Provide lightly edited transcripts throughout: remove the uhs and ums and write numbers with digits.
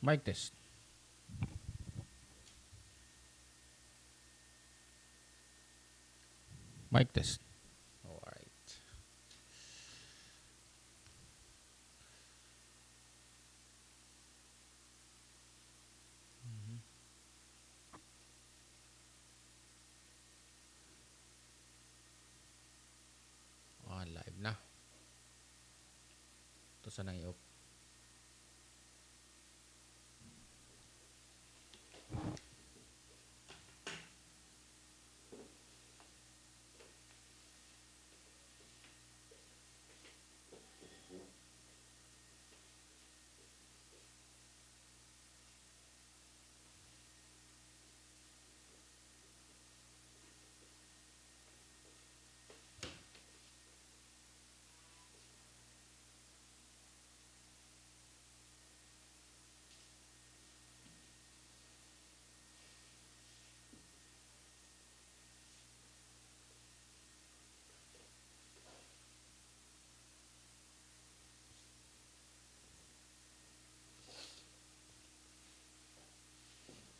Mic test. Mic test. All right. Live na. Ito sana i-off.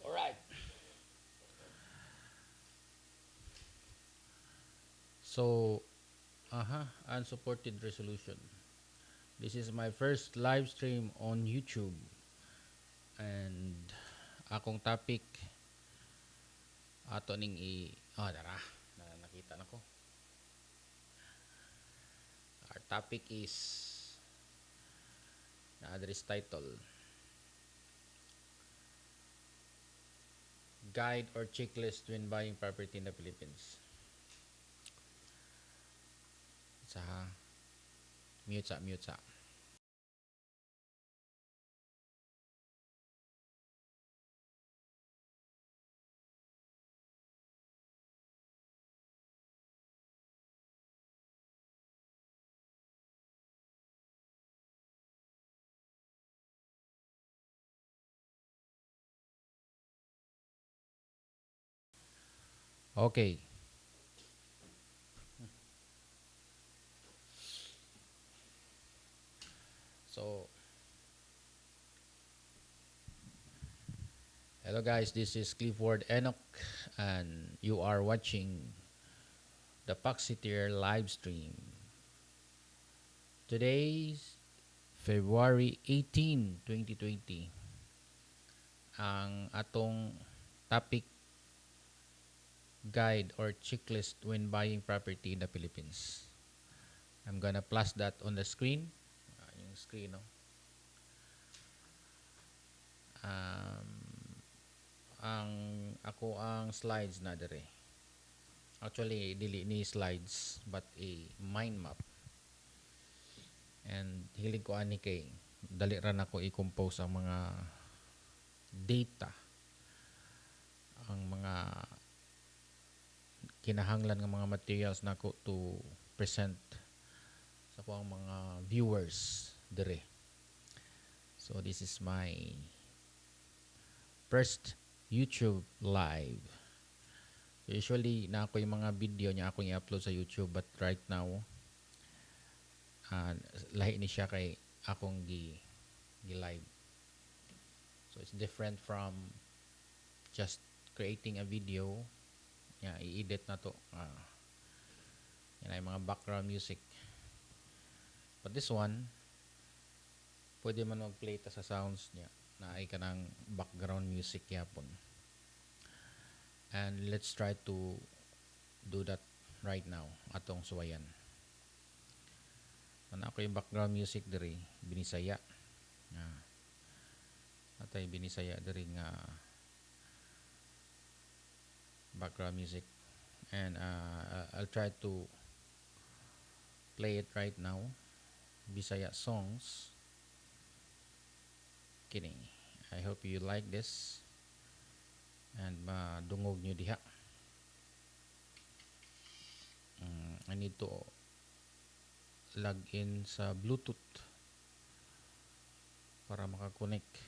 All right. So, unsupported resolution. This is my first live stream on YouTube. And akong topic ato ning dara. Nakita na ko. Our topic is na address title Guide or checklist when buying property in the Philippines. Sa mute sa. Okay. So, hello guys, this is Clifford Enoch and you are watching the Paksiteer live stream. Today's February 18, 2020. Ang atong topic guide or checklist when buying property in the Philippines. I'm gonna plus that on the screen. Yung screen, no? Um, ang ako ang slides na dire. Actually, dili ni slides but a mind map. And hilig ko ani kay dali ra nako i-compose ang mga data, ang mga kinahanglan ng mga materials nako to present sa akong mga viewers dire. So this is my first YouTube live. Usually na ako yung mga video niya akong i-upload sa YouTube but right now lahi ni siya kay akong gi-live. So it's different from just creating a video. I-edit na to. Yan ay mga background music. But this one, pwede man mag-play ta sa sounds niya na ay kanang background music yapon. And let's try to do that right now atong suwayan. Ako yung background music diri binisaya. Atay binisaya diri nga background music. And I'll try to play it right now. Bisaya songs. Kidding. I hope you like this. And madungog nyo diha. I need to log in sa Bluetooth para makakonect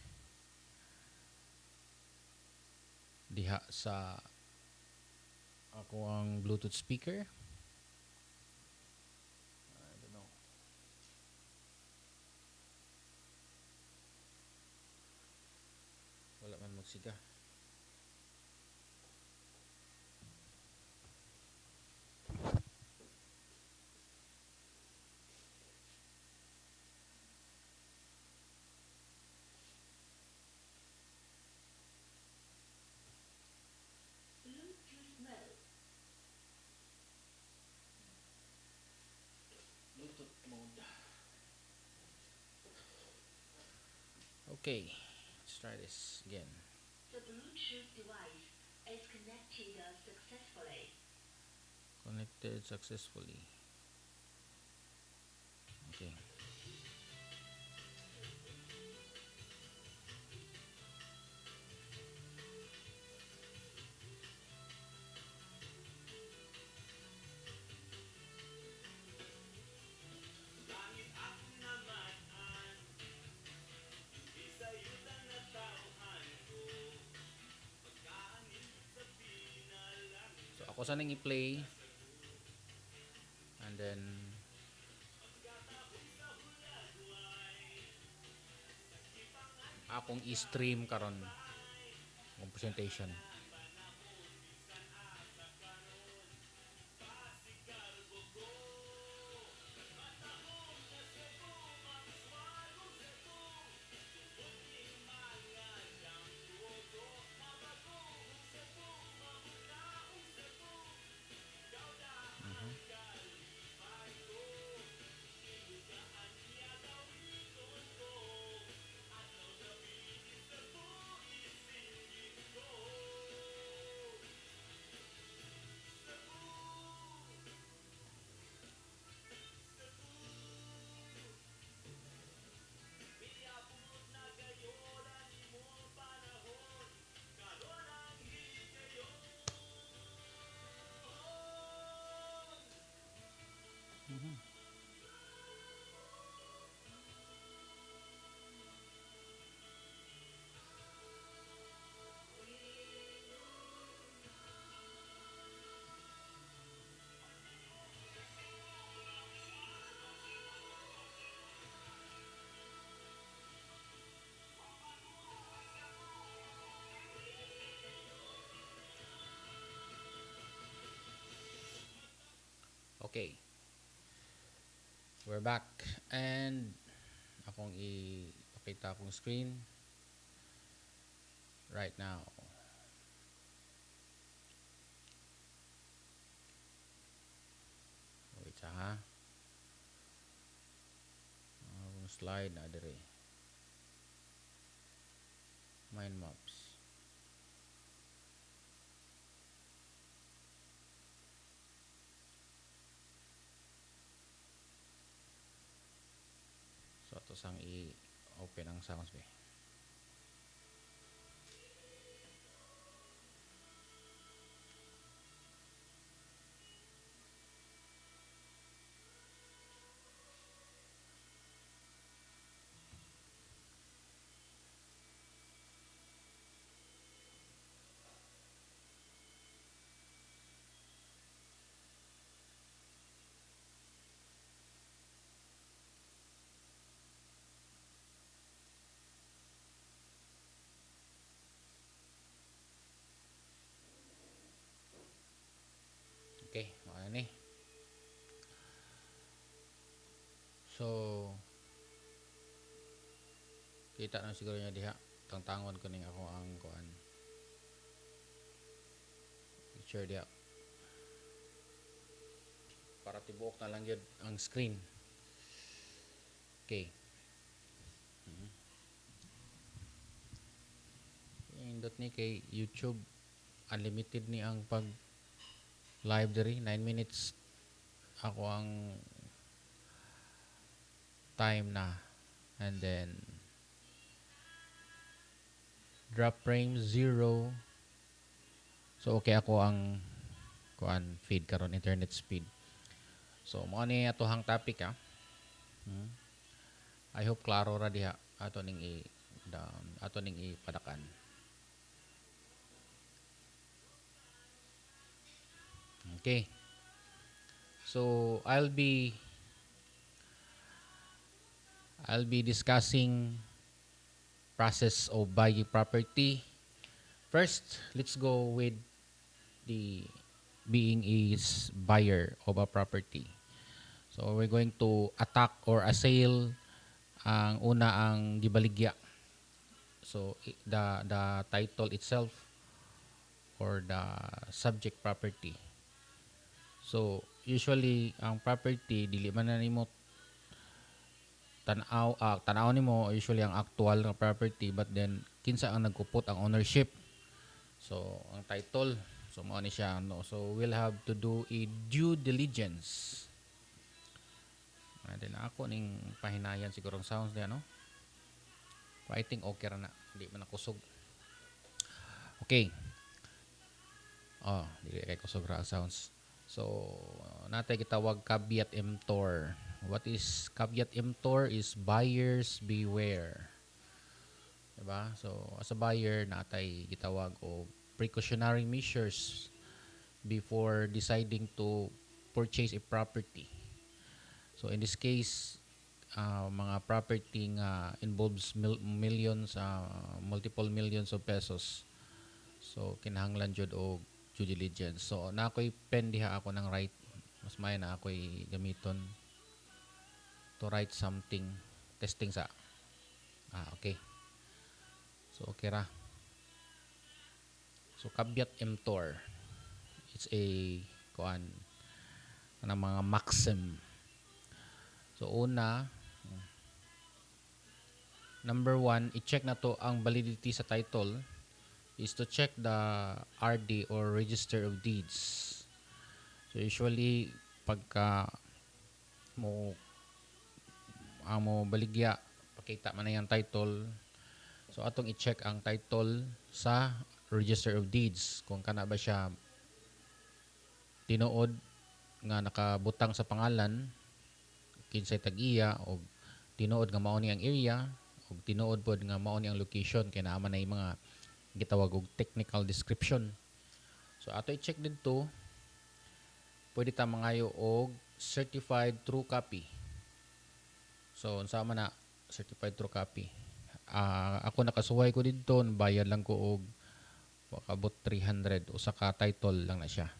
diha sa ako ang Bluetooth speaker. I don't know. Siga. Bluetooth mode. Okay, let's try this again. The Bluetooth device is connected successfully. Connected successfully. Okay. So ako sanang i-play and then akong i-stream karon ang presentation. Okay. We're back and akong ipakita akong screen right now. Wait ha. Akong slide na dire. Mind maps. So ito sang i-open ang sounds be. Okay, okay ni. So kita na siguro niya diha. Tangtangon ko ning ako ang kuan. Picture diha. Para tibuok na lang yun ang screen. Okay. Indot ni kay YouTube unlimited ni ang pag live diri 9 minutes ako ang time na and then drop frame 0 so okay ako ang kuan feed karon internet speed so mo ni atohang topic ha. I hope klaro ra diha ato ning i down ato ning ipadakan. Okay, so I'll be discussing process of buying property First, let's go with the being is buyer of a property. So we're going to attack or assail ang una ang gibaligya. So the title itself or the subject property. So usually ang property dili man na nimo tanaw nimo usually ang actual na property, but then kinsa ang nagkupot ang ownership. So ang title, so mao ni siya no. So we'll have to do a due diligence. Then ako ning pahinayan siguro ang sounds diyan no. I think okay ra na. Hindi man nakusog. Okay. Oh, dili kay kusog ra ang sounds. So natay gitawag caveat emptor. What is caveat emptor is buyers beware. Diba? So as a buyer natay gitawag og precautionary measures before deciding to purchase a property. So in this case, mga property nga involves millions, multiple millions of pesos. So kinahanglan jud og due diligence. So na ako'y pen diha ako ng write. Mas may na ako'y gamiton to write something testing sa. Okay. So okay ra. So caveat emptor. It's a kuan ng mga maxim. So una, number one, i-check na to ang validity sa title is to check the RD or Register of Deeds. So usually pagka mo baligya pakita man na yung title, so atong i-check ang title sa Register of Deeds kung kana ba siya tinuod nga nakabutang sa pangalan kinsay tag-iya o tinuod nga mao ni ang area o tinuod pod nga mao ni ang location kay naa man na mga gitawag og technical description. So ato i-check didto pwede ta mangayo og certified true copy. So unsa man na certified true copy. Ako nakasuway ko didto, bayad lang ko og pakabot 300 usa ka title lang na siya.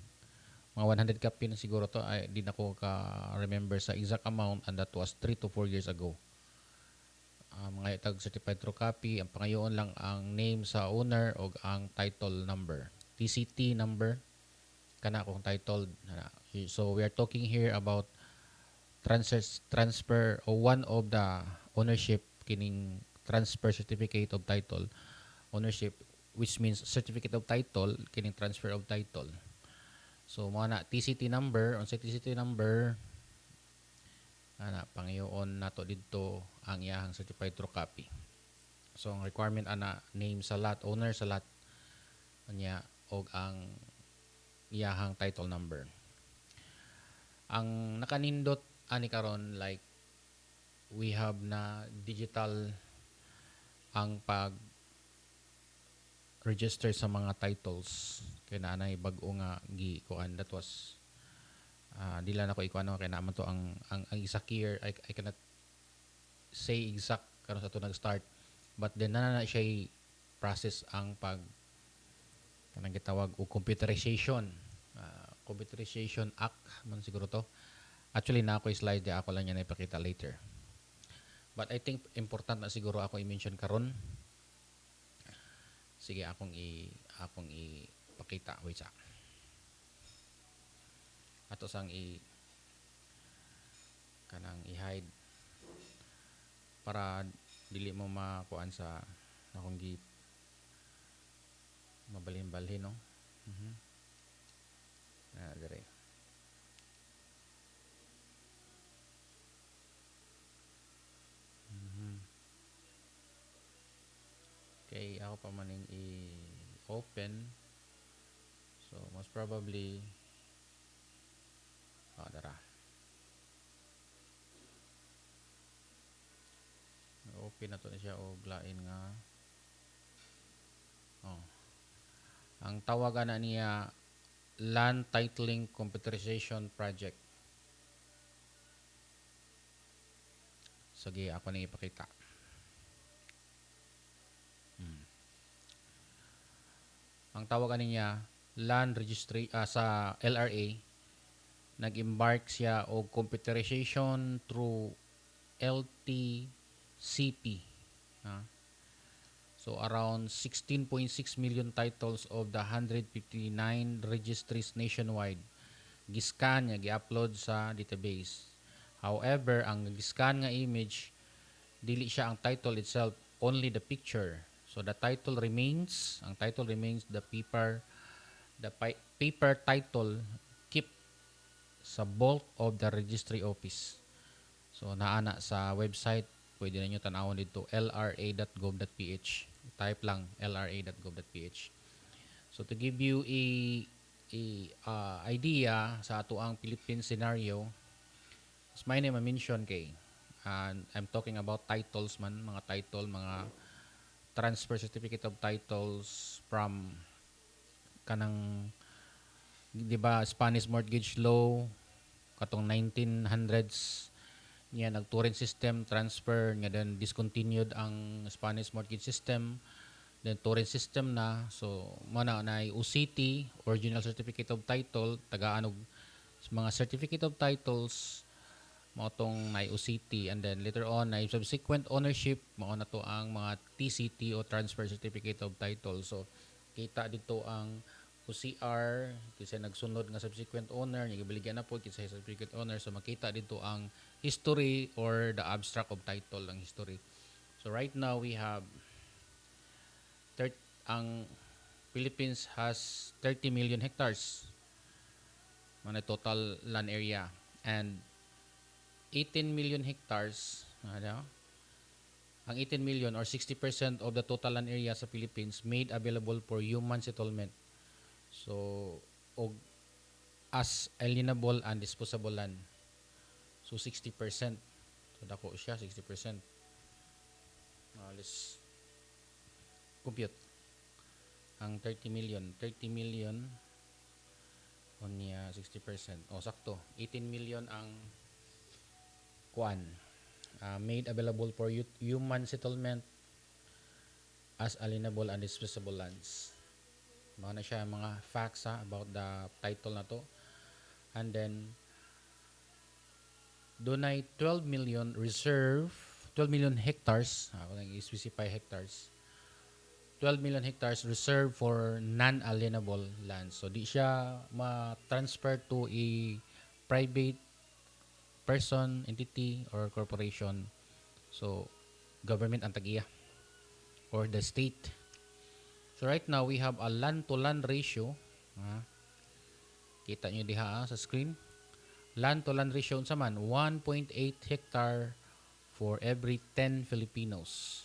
Mga 100 copy na siguro to, ay di na ko ka-remember sa exact amount, and that was 3 to 4 years ago. Mga tag certified true copy, ang pangayoon lang ang name sa owner o ang title number. TCT number, kana akong title. So we are talking here about transfer o one of the ownership kining transfer certificate of title ownership, which means certificate of title kining transfer of title. So mo na TCT number, on sa TCT number ana pangayoon nato didto ang iyahang certified true copy. So ang requirement ana name sa lot, owner sa lot anya og ang iyahang title number. Ang nakanindot ani karon like we have na digital ang pag register sa mga titles kay naanay bag-o nga gikuan. That was dila na ko ikuan kay naman to ang exact year. I cannot say exact karon sa to nag-start, but then na siya process ang pag kanang gitawag og computerization. Computerization Act man siguro to. Actually na ako slide ako lang yan ipakita later. But I think important na siguro ako i-mention karon. Sige akong ipakita. Wait sa. Ato sang kanang i-hide para dili mo makuan sa akong mabalhin-balhin no. Dire. Okay, ako pa maning i-open. So most probably dara. Open na to na siya og lain nga ang tawagan na niya Land Titling Computerization Project. Sige, ako na ipakita. ang tawagan niya land registry sa LRA, nag-embark siya og computerization through LTCP. ah. So around 16.6 million titles of the 159 registries nationwide giscan niya gi-upload sa database. However, ang giscan nga image dili siya ang title itself, only the picture. So the title remains, ang title remains the paper title keep sa bulk of the registry office. So naana sa website, pwede ninyo tanawon dito lra.gov.ph. Type lang lra.gov.ph. So to give you a idea sa ato ang Philippine scenario, as my name I mention kay, and I'm talking about titles man, mga title, mga transfer certificate of titles from kanang, di ba, Spanish mortgage law katong 1900s niya nag-torrent system transfer nga, then discontinued ang Spanish mortgage system, then torrent system na. So mana na OCT, original certificate of title, tagaan og mga certificate of titles mao tong na OCT, and then later on na subsequent ownership mao na to ang mga TCT o transfer certificate of title. So kita dito ang OCR kasi nagsunod nga subsequent owner nya gibaligyan na po kinsa certificate owner, so makita dito ang history or the abstract of title ng history. So right now we have ang Philippines has 30 million hectares man total land area, and 18 million hectares, ano? Ang 18 million or 60% of the total land area sa Philippines made available for human settlement. So, og as alienable and disposable land. So, 60%. So, dako siya, 60%. Let's compute. Ang 30 million. 30 million on niya 60%. O, sakto. 18 million ang kuan. Made available for human settlement as alienable and disposable lands. Mga na siya mga facts about the title na to. And then, doon ay 12 million reserve, 12 million hectares, ako nang i-specify hectares, 12 million hectares reserved for non-alienable lands. So, di siya ma-transfer to a private person, entity, or corporation. So, government ang tagiya or the state. So, right now, we have a land-to-land ratio. Kita nyo diha sa screen. Land-to-land ratio sa man, 1.8 hectare for every 10 Filipinos.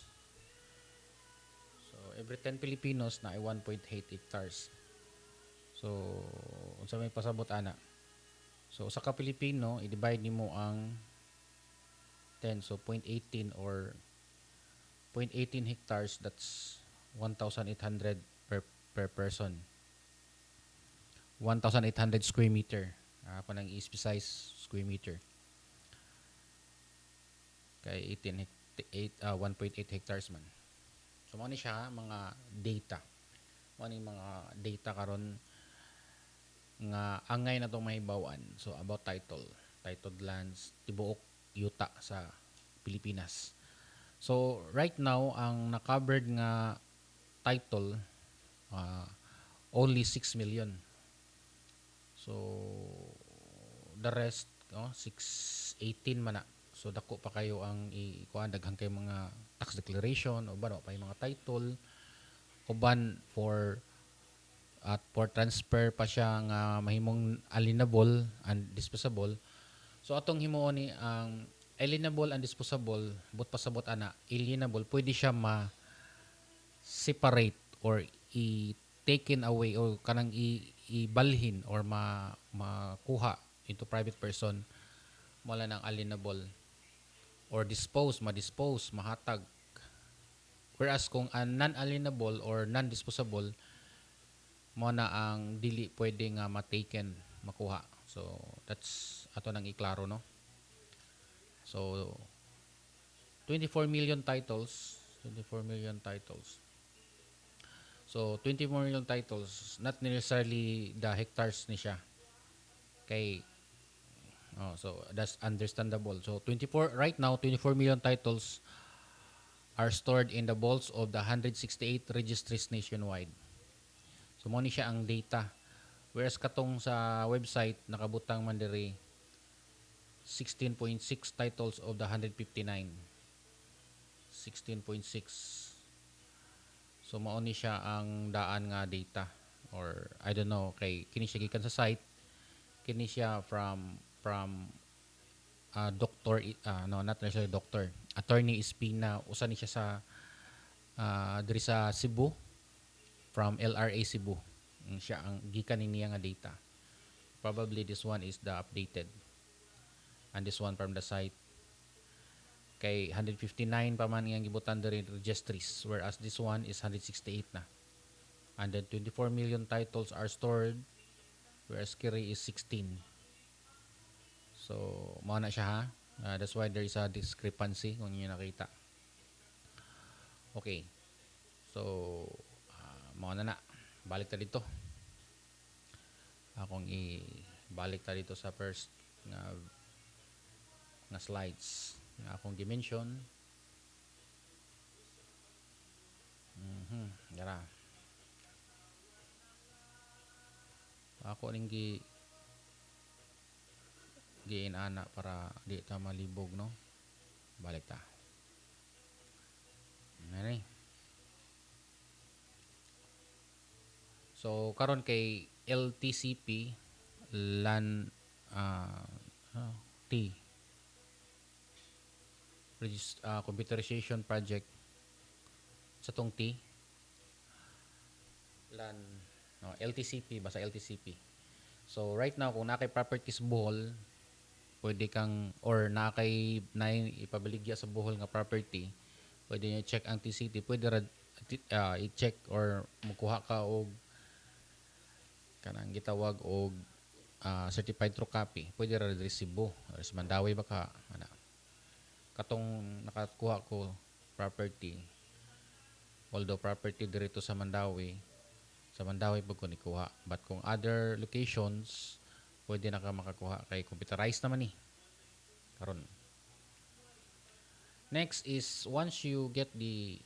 So, every 10 Filipinos na ay 1.8 hectares. So, unsa may pasabot ana. So, sa ka Pilipino, i-divide nimo ang 10. So, 0.18 or 0.18 hectares, that's 1,800 per person. 1,800 square meter. Ako nang i-specize square meter. Kay 1.8 hectares man. So, mo ni siya mga data. Mo ni mga data karon nga angay na itong mahibawan. So, about titled lands, tibuok yuta sa Pilipinas. So, right now, ang na-covered nga title, only 6 million. So, the rest, 618 man na. So, dako pa kayo ang ikuan, daghang kay mga tax declaration, o ba, no, pa yung mga title, uban for transfer pa siya nga mahimong alienable and disposable. So atong himuon ni ang alienable and disposable, but pasabot ana, alienable pwede siya separate or taken away or kanang ibalhin or makuha into private person mula ng alienable, or ma-dispose, mahatag. Whereas kung non-alienable or non-disposable, mo na ang dili pwede nga ma-taken, makuha. So, that's ato nang iklaro, no? So, 24 million titles. So 24 million titles, not necessarily the hectares ni siya. Kay so that's understandable. So 24 right now 24 million titles are stored in the vaults of the 168 registries nationwide. So mo ni siya ang data. Whereas katong sa website nakabutang man diri 16.6 titles of the 159. 16.6. So mao ni siya ang daan nga data or I don't know kay kini siya gikan sa site, kini siya from doctor no not necessarily doctor, attorney Espina, usa ni siya sa diri sa Cebu, from LRA Cebu. Siya ang gikan niya nga data. Probably this one is the updated and this one from the site. Kay 159 pa man ang gibutan diri registries, whereas this one is 168 na. And then 24 million titles are stored, whereas kiri is 16. So mao na siya ha. That's why there is a discrepancy kung inyo nakita. Okay. So mao na. Balik ta dito. Akong balik ta dito sa first nga slides nga akong gi-mention. Yara. Ako ning giinana para di ta malibog no. Balik ta. Nani. So karon kay LTCP LAN T computerization project sa tong T LAN no, LTCP basta LTCP. So right now kung nakay properties Bohol, pwede kang or nakay na ipabaligya sa Bohol nga property, pwede niyo check ang TCT, pwede ra i-check or mukuha ka og kanang gitawag og certified true copy. Pwede ra diri Cebu or sa Mandawi baka ana. Katong nakakuha ko property, although property dito sa Mandawi pag ko nikuha, but kung other locations pwede na ka makakuha kay computerized naman karon. Next is once you get the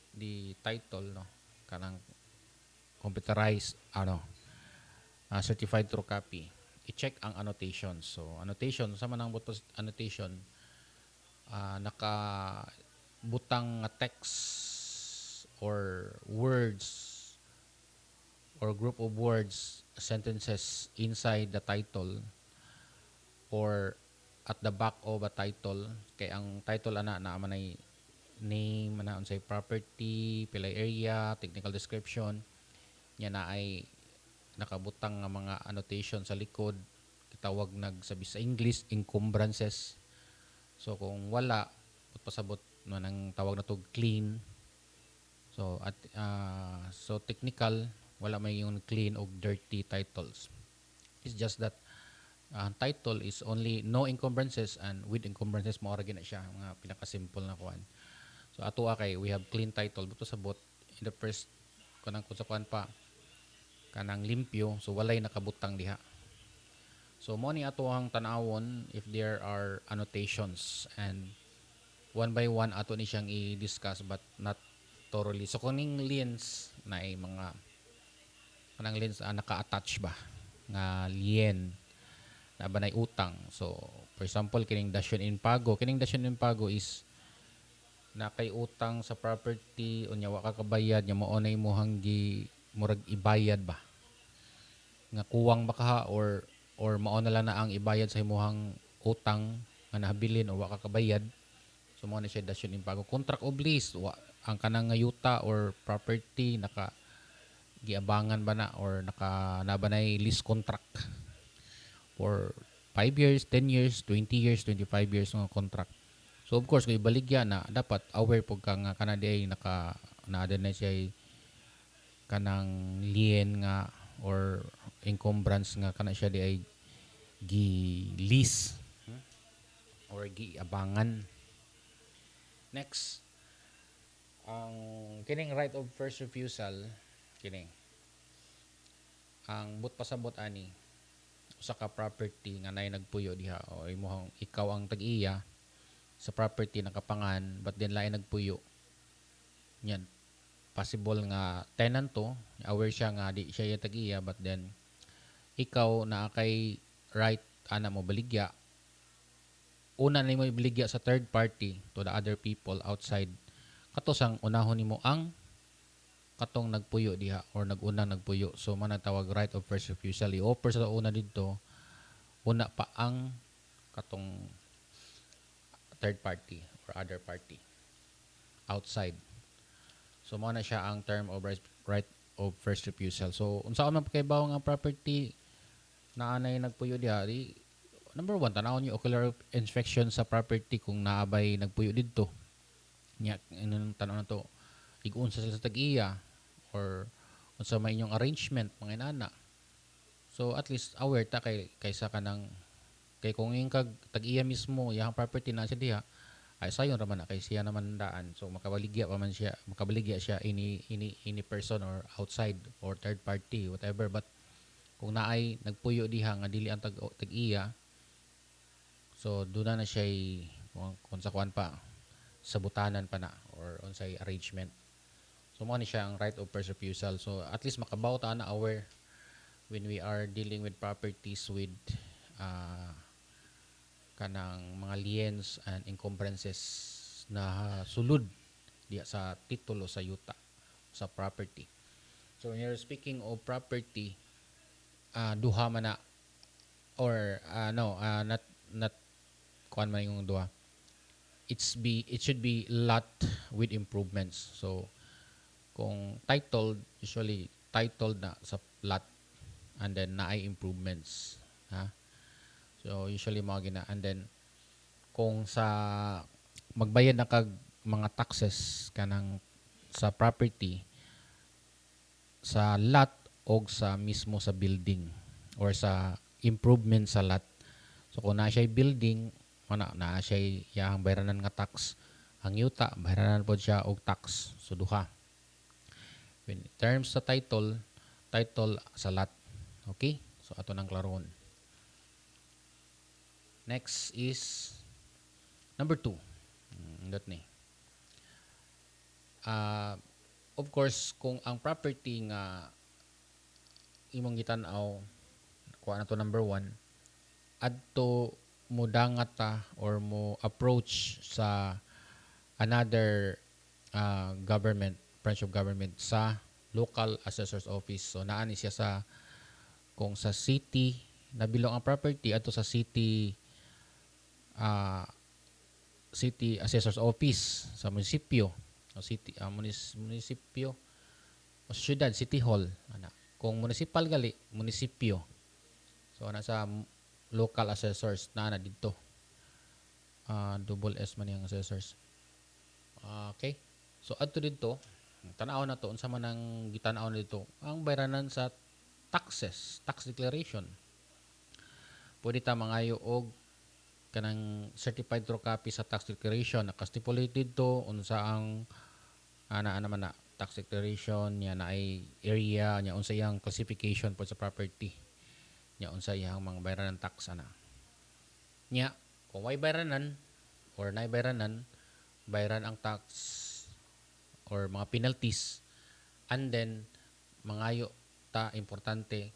title no kanang computerized certified true copy, i-check ang annotation. So annotation sa manang butos annotation, naka butang nga text or words or group of words, sentences inside the title or at the back of a title. Kay ang title ana na manay name, ana unsay property, pilay area, technical description, nya na ay nakabutang nga mga annotation sa likod, kitawag nagsabi sa English encumbrances. So kung wala pasabot man ang tawag na to clean. So at so technical, wala may yung clean o dirty titles. It's just that title is only no encumbrances and with encumbrances mo ra gina siya mga pinaka-simple na kuan. So ato kay we have clean title buto sabot in the first kanang kuan pa kanang limpyo, so walay nakabutang diha. So mo ni ato ang tanawon if there are annotations, and one by one ato ni siyang i-discuss but not thoroughly. So kuning lens na ay mga kanang lens naka-attach ba nga lien na banay utang. So for example kining dasyon in pago, is na kay utang sa property unya wa ka kabayad nya mao na imong murag ibayad ba nga kuwang baka or mao na lang na ang ibayad sa imong utang nga nahabilin o wa ka kabayad. So mao na siya dasyon in pago. Contract of lease, ang kanang yuta or property naka giabangan ba na or naka nabanay lease contract for 5 years, 10 years, 20 years, 25 years ng contract. So of course kung ibaligya na dapat aware pug ka nga kana di ay naka naada na siya kanang lien nga or encumbrance nga kana siya di ay gi-lease or gi-abangan. Next, ang kining right of first refusal kini ang but pasabot ani usa ka property nga nay nagpuyo diha o imong ikaw ang tag-iya sa property nakapangan but then lain nagpuyo yan possible nga tenant to aware siya nga di siya yung tag-iya but then ikaw na kay right ana mo baligya una nimo ibaligya sa third party to the other people outside katosang unahon nimo ang katong nagpuyo diha or nag-unang nagpuyo so manatawag right of first refusal i-offer sa una didto una pa ang katong third party or other party outside. So mao na siya ang term of right of first refusal. So unsa man pakaibaw nga property na anay nagpuyo diha di number one tanawon yung ocular inspection sa property kung naabay nagpuyo didto. Nya ingon tan-aw na to ig-unsa sila sa tag-iya or unsa may inyong arrangement mga inana. So at least aware ta kaysa kanang kay kung yung kag tag-iya mismo yang property na siya diha ay sayon raman na kay siya naman daan so makabaligya siya ini person or outside or third party whatever but kung naay nagpuyo diha nga dili ang tag-iya so doon na siya kung sa kuan pa sabutanan pa na or unsay arrangement so mo ni siya ang right of first refusal so at least makabaw ta na aware when we are dealing with properties with uh, kanang mga liens and encumbrances na sulod diya sa titulo sa yuta sa property. So when you're speaking of property, duha man na or no, not kuan man yung duha. It should be lot with improvements. So kung titled usually titled na sa lot and then naay improvements. Ha? So usually mga gina and then kung sa magbayad na kag mga taxes kanang sa property sa lot o sa mismo sa building or sa improvement sa lot. So kung na siya building, na siya yang bayranan nga tax, ang yuta bayranan pod siya og tax. So duha. When terms sa title sa lot. Okay? So ato nang klaron. Next is number 2. Dot ni. Of course, kung ang property nga imong gitan-aw kuha na to number 1 adto mo dangat ta or mo approach sa another government branch of government sa local assessor's office so naa ni siya sa kung sa city nabilong ang property adto sa uh, city assessor's office sa munisipyo o city munisipyo o syudad city hall ana kung municipal gali munisipyo so nasa local assessors na dito double S man yung assessors okay so adto dito tan-aw na to unsa man ang gitan-aw na dito ang bayranan sa tax declaration pwede ta mangayo og kanang certified true copy sa tax declaration naka-stipulated to unsa ang ana man na tax declaration nya na ay area nya unsa yang classification po sa property nya unsa yang mga bayranan tax ana nya kung way bayranan or nay bayranan bayran ang tax or mga penalties and then mangayo ta importante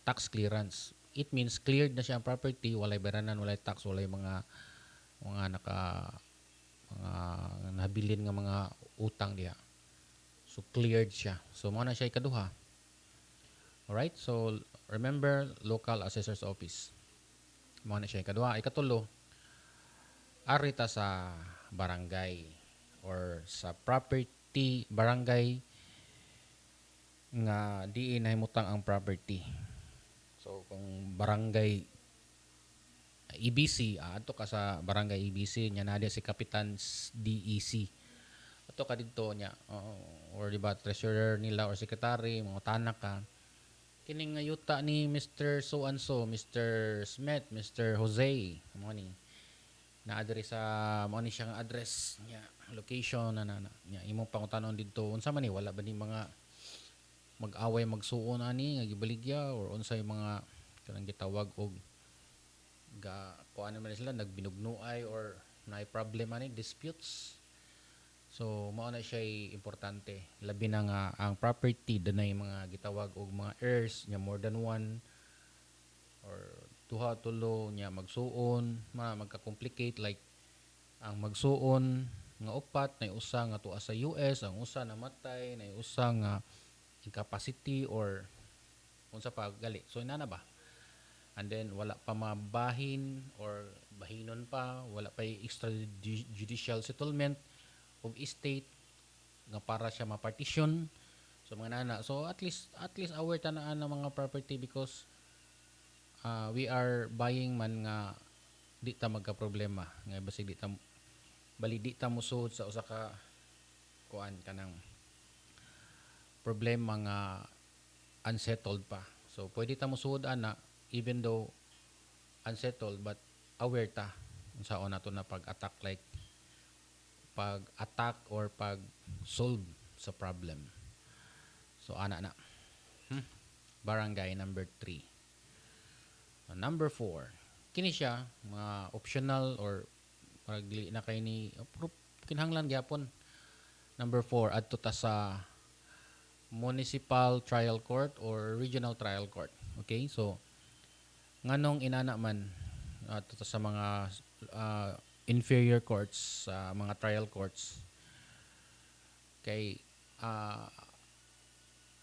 tax clearance it means cleared na siya ang property walay bayranan walay tax walay mga mga nabilin nga mga utang diha so cleared siya so mo na siya ikaduha alright so remember local assessor's office mo na siya ikaduha ikatulo arita sa barangay or sa property barangay nga diin nahimutang ang property so kung barangay EBC ato ka sa barangay EBC nya na si Kapitan DEC ato ka dito nya or di ba treasurer nila or secretary mga tanak ka kining yuta ni Mr. So and so Mr. Smith Mr. Jose mo ni na address sa mo ni siyang address nya location na nya imong pangutanon didto unsa man ni wala ba ni mga mag-away magsuon ani nga gibaligya or unsay mga kanang gitawag og kuan man sila nagbinugnuay or naay problem ani disputes. So mao na siya importante labi na nga ang property danay mga gitawag og mga heirs nya more than one or duha tulo nya magsuon magka-complicate like ang magsuon nga upat na usa nga tuwa sa US ang usa namatay na usa nga incapacity or unsa pa gali so inana ba and then wala pa mabahin or bahinon pa wala pa extrajudicial settlement of estate nga para siya ma-partition so mga nana so at least aware tanaan ng mga property because we are buying man nga di ta magka problema nga basig di ta bali di ta musud sa usa ka kuan kanang problema nga unsettled pa so pwede ta musud ana even though unsettled but aware ta unsaon nato na pag-attack like pag-attack or pag-solve sa problem so ana na barangay number 3 number 4 kini siya mga optional or parang dili na kay ni kinahanglan gyapon number 4 adto ta sa municipal trial court or regional trial court okay so nganong inana man adto ta sa mga inferior courts mga trial courts kay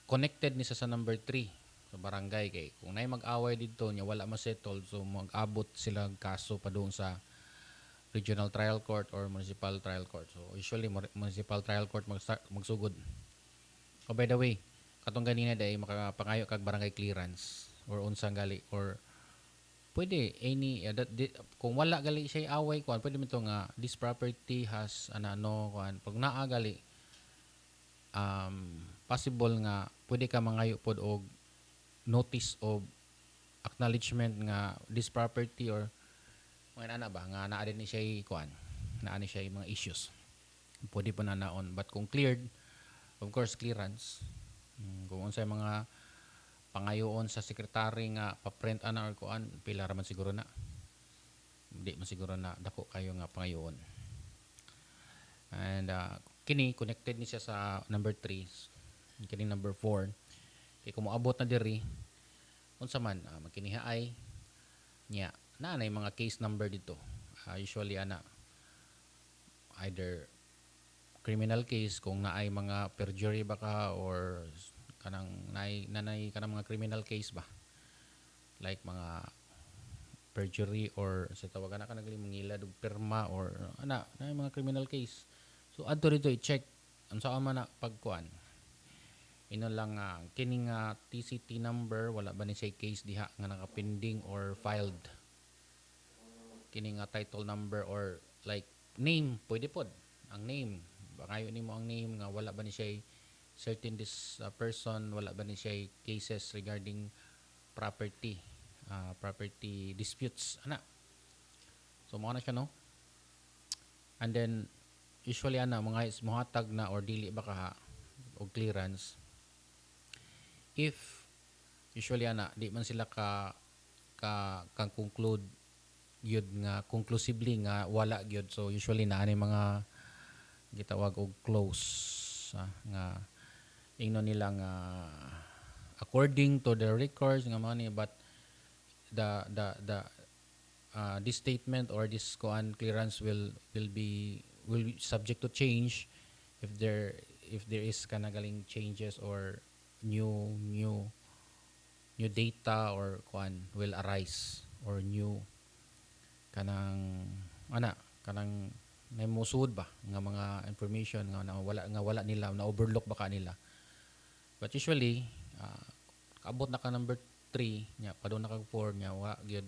connected ni sa number 3 sa barangay kay kung nay mag-away didto nya wala ma-settle so mag-abot sila kaso pa doon sa regional trial court or municipal trial court so usually municipal trial court magsugod oh by the way katong ganina day makapangayo kag barangay clearance or unsang gali or pwede any kung wala gali siya away kuan pwede mo to nga this property has ano kuan pag naa gali possible nga pwede ka mangayo pod og notice of acknowledgement nga this property or mga ana ba nga naa din ni siya kuan naa ni siya mga issues pwede po na naon but kung cleared of course clearance kung unsay mga pangayoon sa secretary nga pa-print ana or kuan pila ra man siguro na di man siguro na dako kayo nga pangayoon and kini connected ni siya sa number 3 kini number 4 kay kung moabot na diri unsa man magkinihaay nya na mga case number dito usually ana either criminal case kung naay mga perjury ba ka or kanang nanay kanang mga criminal case ba like mga perjury or sa tawagan na kanang mangilad og pirma or ana na mga criminal case so adto dito i-check unsa man na pagkuan ino lang kining TCT number wala ba ni say case diha nga nakapending or filed kining title number or like name pwede pod ang name bakayo nimo ang name nga wala ba ni siya certain this person wala ba ni siya cases regarding property property disputes ana so mo na siya no and then usually ana mga mohatag na or dili ba ka og clearance if usually ana di man sila kang conclude gyud nga conclusively nga wala gyud so usually naa ni mga gitawag og close nga ingnon nila nga according to the records nga money but the this statement or this koan clearance will be subject to change if there is kanagaling changes or new data or koan will arise or new kanang kanang namusud ba nga mga information nga wala nila na overlook baka nila but usually kaabot na ka number 3 nya padung na ka 4 nya wa gyud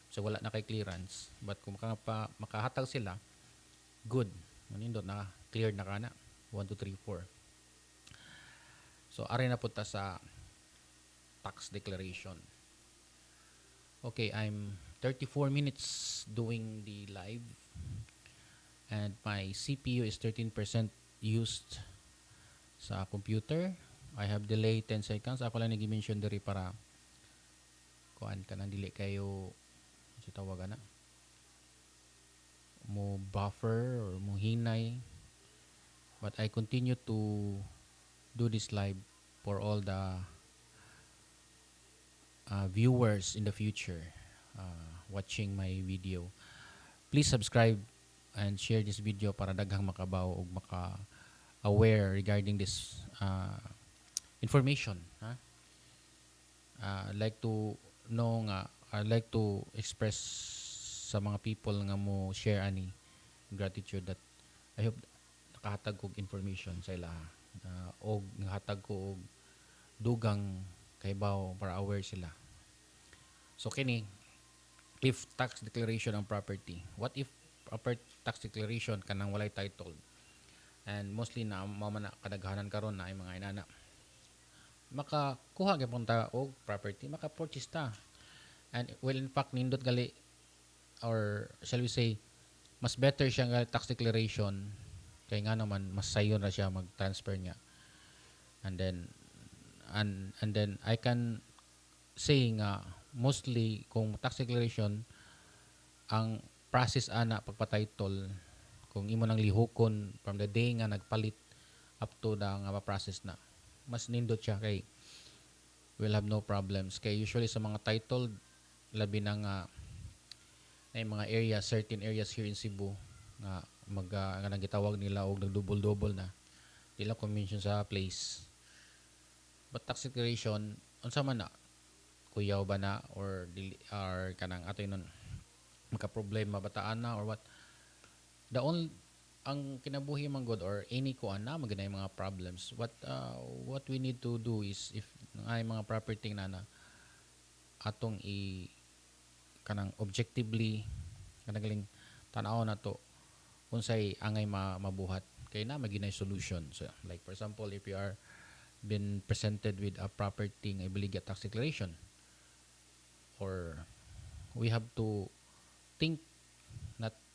so wala na kay clearance but kung makahatag sila good manindot na cleared na kana 1 2 3 4 so ari na punta sa tax declaration okay I'm 34 minutes doing the live and my CPU is 13% used sa computer I have delay 10 seconds. Ako lang nag-mention diri para kuan ka nang dili kayo si tawagan na mo buffer or mo hinay. But I continue to do this live for all the viewers in the future watching my video. Please subscribe and share this video para daghang makabaw ug maka aware regarding this information. I'd like to know nga, I'd like to express sa mga people nga mo share ani gratitude that I hope nakahatag kog information sa ila og nakahatag ko og dugang kaybaw para aware sila. So kini, if tax declaration ang property, what if proper tax declaration kanang walay title, and mostly na mama na kadaghanan karon na ay mga inana makakuha gyapon ta og property, maka-purchase ta, and well in fact nindot gali, or shall we say mas better siya nga tax declaration kay nga naman mas sayon ra siya mag-transfer niya, and then and then I can say nga mostly kung tax declaration ang process ana pagpa-title, kung imo nang lihokon from the day nga nagpalit up to the nga ma-process na, mas nindot siya kay we'll have no problems. Kay usually sa mga title labi na nga na mga areas, certain areas here in Cebu nga nga nang gitawag nila og nagdouble-double na dila ko mention sa place. But tax declaration unsa man na kuyaw ba na or or kanang atoy nun maka problema bataan na or what, the only ang kinabuhi man god or any kuan na maganay mga problems, what we need to do is if ay mga property na atong kanang objectively kanang tan-aw na to unsay angay mabuhat kay na maginay solution. So like for example, if you are been presented with a property nga ibaligya tax declaration, or we have to think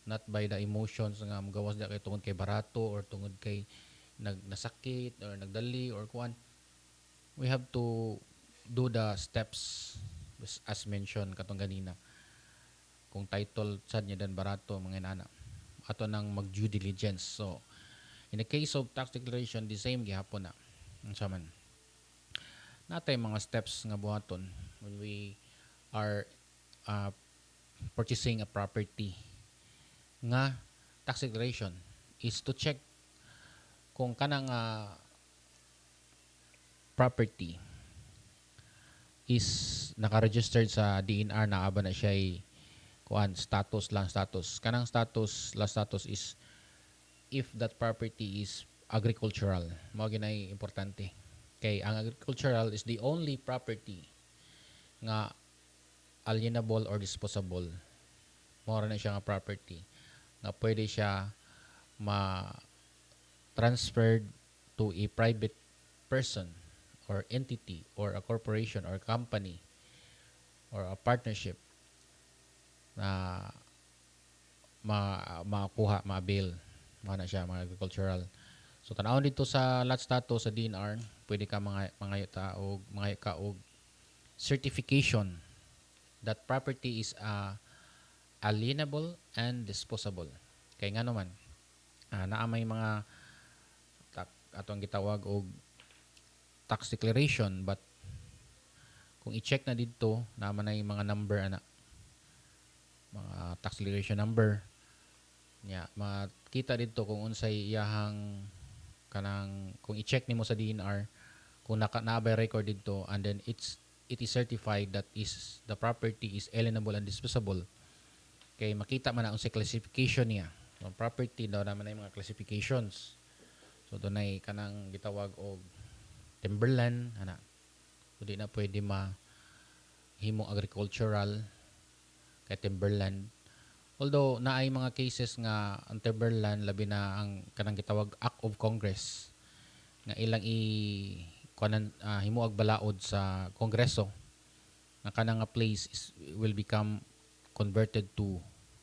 not by the emotions nga magawas na kay tungod kay barato or tungod kay nasakit or nagdali or kuan. We have to do the steps as mentioned katong ganina, kung title sad niya dan barato mga inana ato nang mag due diligence. So in the case of tax declaration, the same gihapon na unsa man natay mga steps nga buhaton when we are uh, purchasing a property nga tax declaration is to check kung kanang property is naka-registered sa DNR na aba na siya kuan status lang status. Kanang status last status is if that property is agricultural. Mao ginay importante. Kay ang agricultural is the only property nga alienable or disposable. Mao na siya nga property nga pwede siya ma-transferred to a private person or entity or a corporation or company or a partnership na makuha, ma-avail. Mga na siya, mga agricultural. So, tanawon dito sa lot status sa DNR, pwede ka mga og certification that property is alienable and disposable. Kaya nga naman, naamay mga atong gitawag og tax declaration, but kung i-check na dito naman ay mga number ana, mga tax declaration number nya makita dito kung unsay iyahang kanang kung i-check nimo sa DNR kung naabay record dito, and then it is certified that is the property is alienable and disposable. Kay makita man na unsay classification niya. So, property daw naman ay mga classifications. So dunay kanang gitawag og timberland ana. So di na pwede himo agricultural kay timberland. Although naay mga cases nga ang timberland labi na ang kanang gitawag Act of Congress nga ilang himuag balaod sa Kongreso nga kanang nga place will become converted to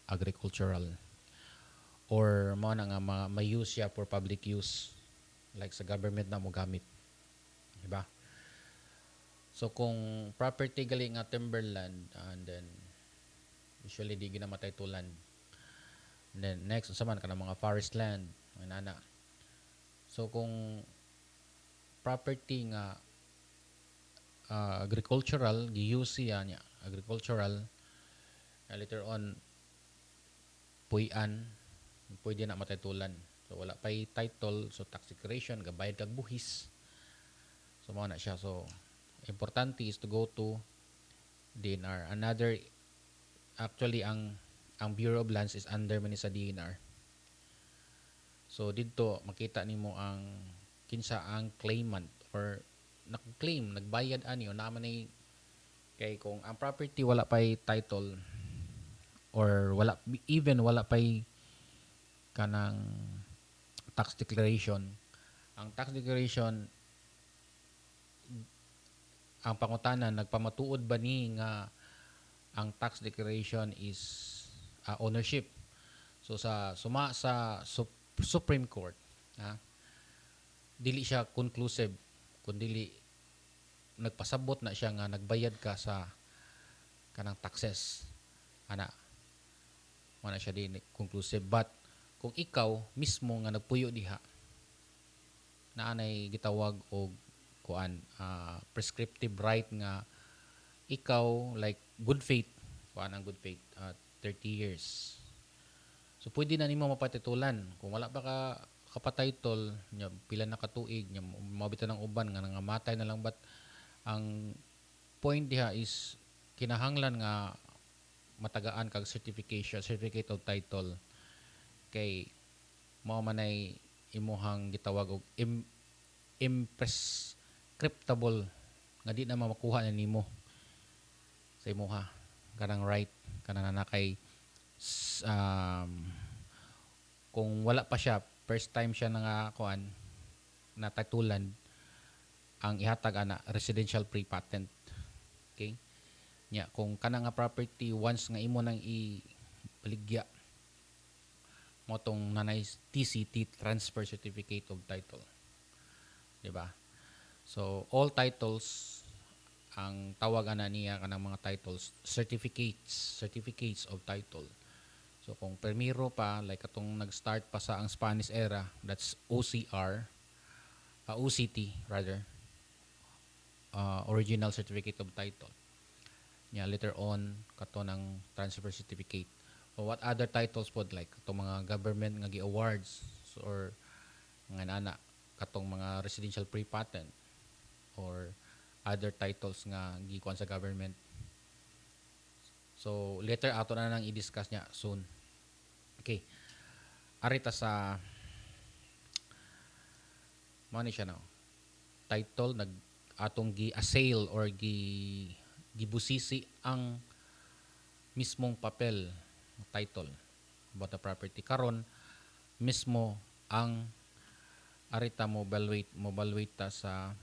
agricultural or mo na nga may use siya for public use like sa government na mo gamit. Diba? So kung property gali nga timberland, and then usually di ginamatay tulan. And then next sa man kanang mga forest land, mga nana. So kung property nga agricultural, gi-use siya niya, agricultural, later on puy-an, pwede na matay tulan. So wala pay title, so tax declaration, gabayad kag buhis. So mao na siya. So importante is to go to DNR. Another, actually ang Bureau of Lands is under man ni sa DNR. So didto makita nimo ang kinsa ang claimant or nag-claim, nagbayad ani o naman ay kay kung ang property wala pay title or wala, even wala pay kanang tax declaration. Ang tax declaration, ang pangutanan nagpamatuod ba ni nga ang tax declaration is ownership. So sa Supreme Court, ha, dili siya conclusive kun dili nagpasabot na siya nga nagbayad ka sa kanang taxes ana, wala siya din conclusive. But kung ikaw mismo nga nagpuyo diha, naanay gitawag og kuan, prescriptive right nga ikaw, like good faith, kuan ang good faith, 30 years. So pwede na nimo mapatitulan kung wala pa ka kapatitle nya pila na katuig nya mabitan ng uban nga nangamatay na lang. But ang point diha is kinahanglan nga matagaan kag certificate of title kay mao man ay imuhang gitawag og imprescriptable nga di na makuha na nimo sa imuha kanang right kanang nanakay. um, kung wala pa siya, first time siya nga kuan na titulan, ang ihatag ana residential pre-patent. Okay? Nya kung kana nga property once nga imo nang ibaligya mo tong nanay TCT, transfer certificate of title, di ba? So all titles, ang tawag ana niya kanang mga titles, certificates of title. So kung primero pa, like katong nag-start pa sa ang Spanish era, that's OCR, OCT rather, original certificate of title. Yeah, later on kato ng transfer certificate. O what other titles pod, like katong mga government nga gi-awards, or nga nana katong mga residential pre-patent or other titles nga gikuan sa government. So later ato na nang i-discuss niya soon. Okay. Arita sa mo ni siya no. Title nag atong gi-assail or gibusisi ang mismong papel, title about the property. Karon mismo ang arita mo evaluate ta sa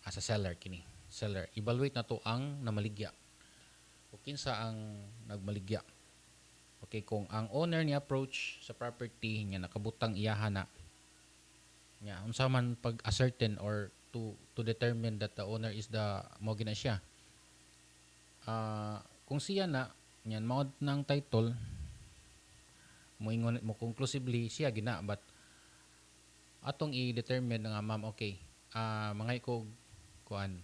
as a seller kini. Seller, evaluate na to ang namaligya. O kinsa ang nagmaligya. Okay, kung ang owner ni approach sa property niya nakabutang iyahan na niya, unsa man pag ascertain or to determine that the owner is the mo gina siya. Kung siya na niyan mao ng title mo ingon mo conclusively siya gina, but atong i-determine nga ma'am, okay, mga ko kuan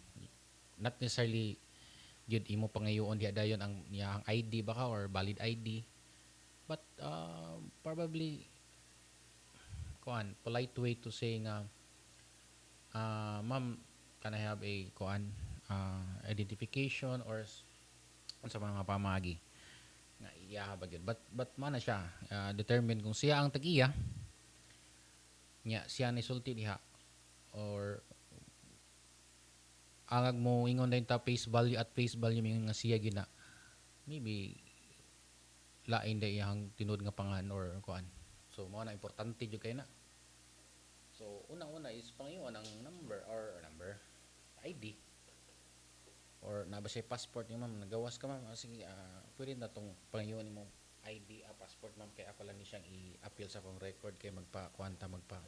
not necessarily gyud imo pangayoon diha dayon ang niyang ID baka or valid ID, but probably kuan polite way to say nga ma'am, can I have a kuan identification or sa mga pamagi nga iya ba gyud, but mana siya determine kung siya ang tag-iya nya siya ni sulti diha or angag mo ingon din ta face value at face value mingon nga siya gyud na maybe lain day iyang tinud nga pangan or kuan. So mao na importante jud kay na. So una-una is pangayoon ang number ID or na ba siya passport niyo ma'am, nagawas ka ma'am, sige pwede na tong pangayoon nimo ID passport ma'am, kay ako lang ni siyang i-appeal sa akong record kay magpa kuanta magpa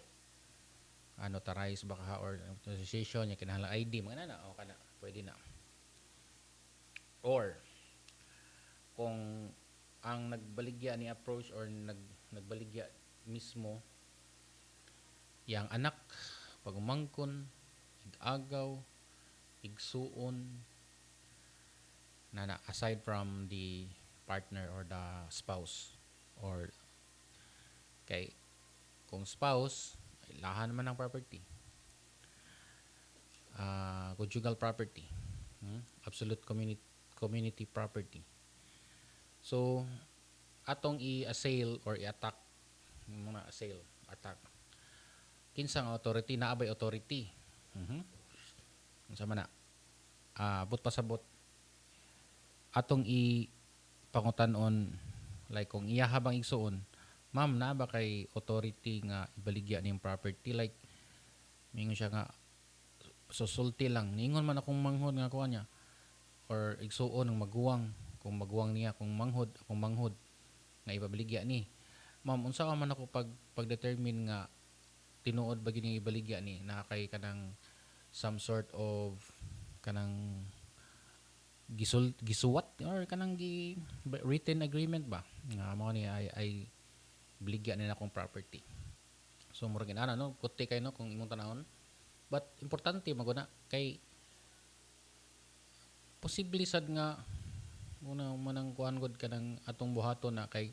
notarize baka or association nya kinahanglan ID mga nana o kana pwede na. Or kung ang nagbaligya ni approach or nagbaligya mismo yang anak pagumangkon ig-agaw igsuon na aside from the partner or the spouse or kay kung spouse lahan naman ng property, conjugal property, absolute community property. So atong i-assail or i-attack mga assail attack kinsang authority naabay authority. Unsa man na but pasabot atong i pangutan-on like kung iya habang igsuon ma'am na ba kay authority nga ibaligya ning property like mingon siya nga susulti lang ningon man akong manghod nga kuha niya or igsuon ng maguwang kung maguwang niya kung manghod akong manghod nga ibabaligya ni ma'am unsa man ako pag-determine nga tinuod ba gyud ibaligya ni na kay kanang some sort of kanang gisuwat or kanang written agreement ba nga mao ni ay baligya ni akong property. So murag inana no kuti kay no kung imong tanawon but importante maguna kay posible sad nga una manang kuan gud kanang atong buhaton na kay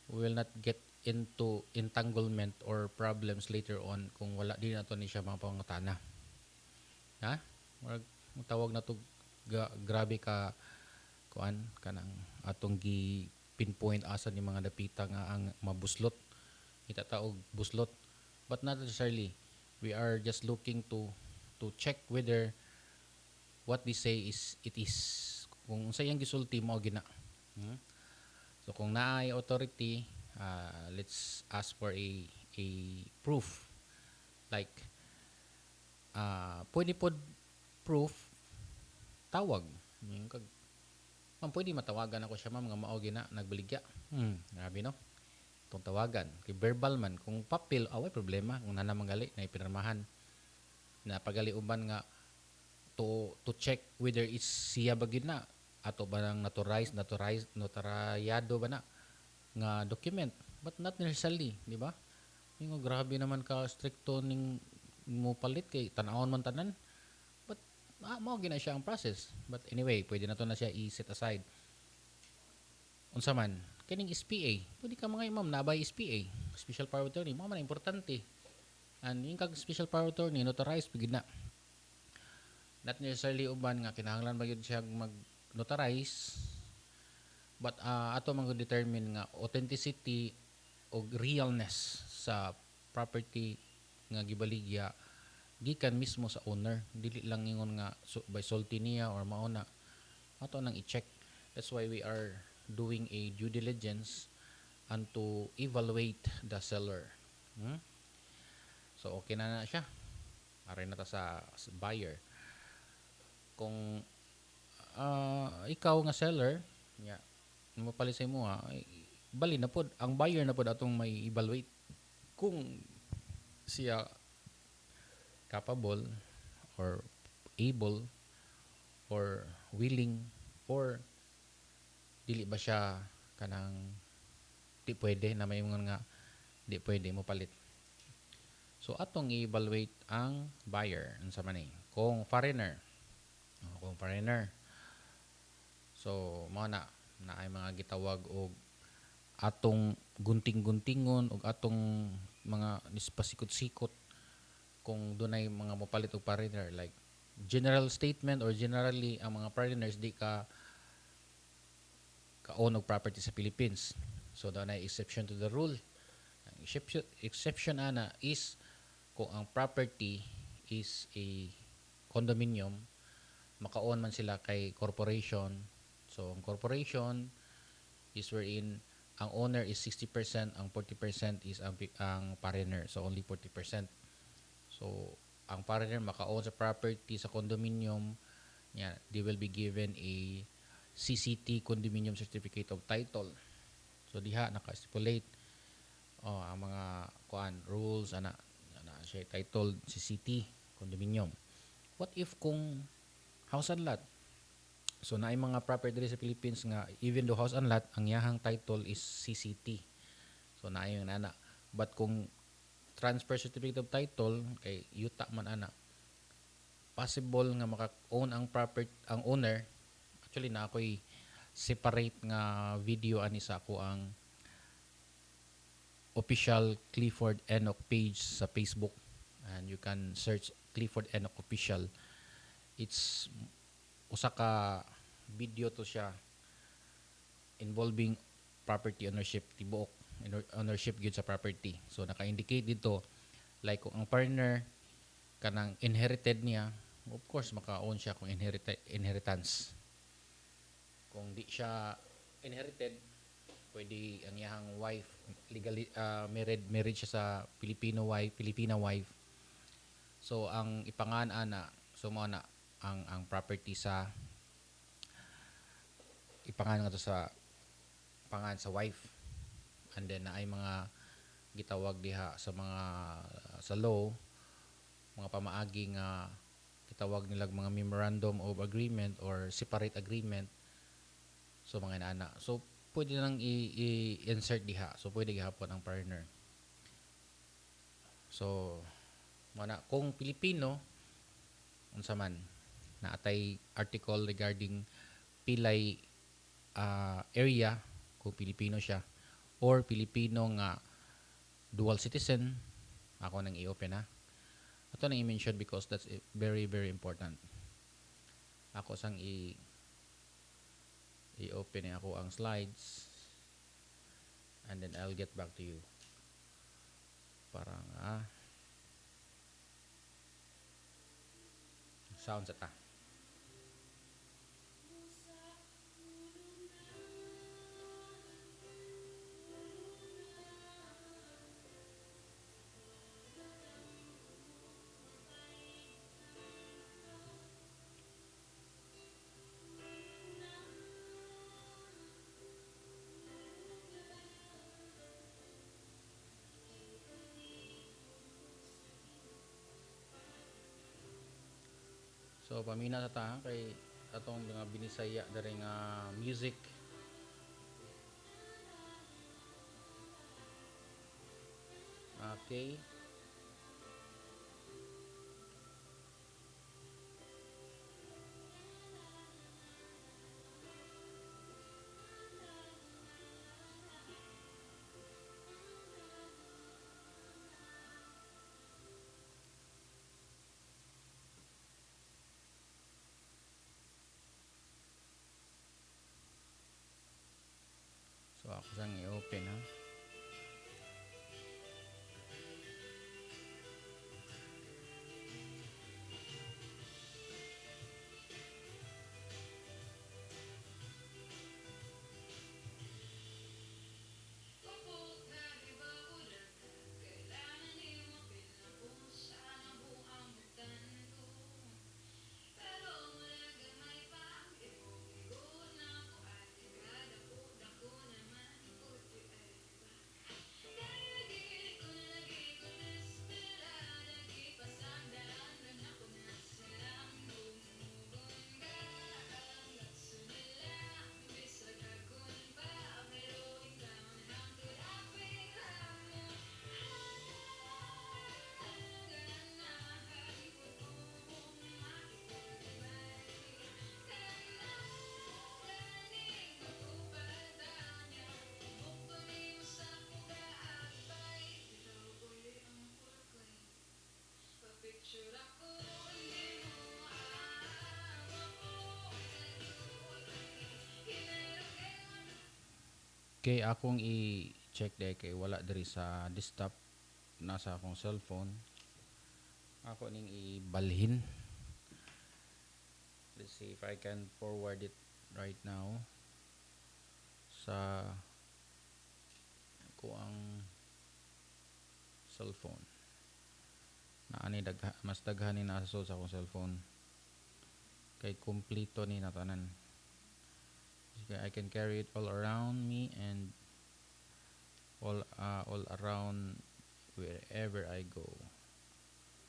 we will not get into entanglement or problems later on kung wala din nato ni siya mga pangutana. Ha? Murag tawag na to grabe ka kuan kanang atong gi pinpoint asa ni mga dapita nga ang mabuslot itataog buslot but not necessarily we are just looking to check whether what they say is it is kung sa iyang gisulti mo gina. So kung naay authority let's ask for a proof like pwede pod proof tawag yung ma'am pwede matawagan ako siya ma'am nga mao gina nagbaligya grabe no itong tawagan kay verbal man kung papel away problema kung nana manggali na ipinirmahan na pagali uban nga to check whether it's siya ba gyud na ato ba nang notaryado ba na nga document but not necessarily di ba yung grabe naman ka stricto ning mo palit kay tan-awon man tanan but mao gina siya ang process but anyway pwede na to na siya i-set aside unsa man kining SPA pwede ka mga imam nabay SPA special power of attorney mo man importante and yung kag special power of attorney notarized pigid na not necessarily uban nga kinahanglan ba gyud siya mag notarize but ato man determine nga authenticity o realness sa property nga gibaligya gikan mismo sa owner dili lang ingon nga by sulti niya or mauna ato nang i-check that's why we are doing a due diligence and to evaluate the seller. So okay na siya aray na ta sa buyer kung ikaw nga seller nya mapalit sa imo bali na pod ang buyer na pod atong may evaluate kung siya capable or able or willing or dili ba siya kanang di pwede na may mga nga di pwede mo palit. So atong i-evaluate ang buyer unsa man ni kung foreigner so mao na ay mga gitawag og atong gunting-guntingon og atong mga nispasikot-sikot kung dunay mga mopalit og foreigner like general statement or generally ang mga foreigners di ka own og property sa Philippines so daw na exception to the rule ang exception ana is kung ang property is a condominium maka-own man sila kay corporation so ang corporation is wherein ang owner is 60% ang 40% is ang foreigner so only 40%. So, ang foreigner maka-own sa property sa condominium, yeah, they will be given a CCT Condominium Certificate of Title. So, diha naka-stipulate ang mga rules ana siya titled si city condominium. What if kung house and lot? So naay mga property diri sa Philippines nga even though house and lot ang yahang title is CCT. So naay yung ana. But kung transfer certificate of title kay yuta man ana, possible nga maka-own ang property ang owner. Actually na ako'y separate nga video ani sa ako ang official Clifford Enoch page sa Facebook, and you can search Clifford Enoch official. It's usa ka video to siya involving property ownership, tibuok ownership gyud sa property. So naka-indicate dito like kung ang partner kanang inherited niya, of course maka-own siya kung inheritance. Kung di siya inherited, pwede ang iyang wife legally married siya sa Filipina wife. So ang ipangan ana so mo na ang property sa ipangan nga to sa pangan sa wife, and then na ay mga gitawag diha sa mga sa law mga pamaagi nga gitawag nilag mga memorandum of agreement or separate agreement. So mga inaana. So pwede nang i-insert diha. So pwede gihapon ang partner. So mana kung Pilipino unsa man naatay article regarding pilay area kung Pilipino siya or Pilipino nga dual citizen, ako nang i-open ha. Ito nang i-mention because that's very very important. Ako sang i-open ako ang slides and then I'll get back to you. Parang sounds ata. So pamina sa ta kay atong mga binisaya dari nga music. Okay. So ako sang i-open ha. Okay, akong i-check day kay wala diri sa desktop, nasa akong cellphone. Ako ning ibalhin. Let's see if I can forward it right now sa ko ang cellphone. Naani mas daghan ni nasa sa akong cellphone. Kay kompleto ni natanan. I can carry it all around me and all around wherever I go.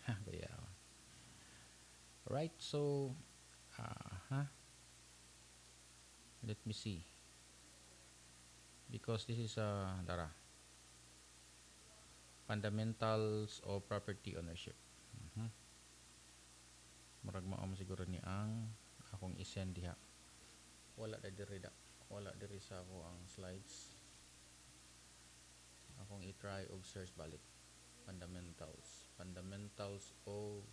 Yeah. Right. So, huh? Let me see. Because this is dara fundamentals of property ownership. Mhm. Murag mao mo siguro ni ang akong isend diha. Wala na diri da. Wala diri sa ako ang slides. Akong i-try og search balik. Fundamentals. Fundamentals of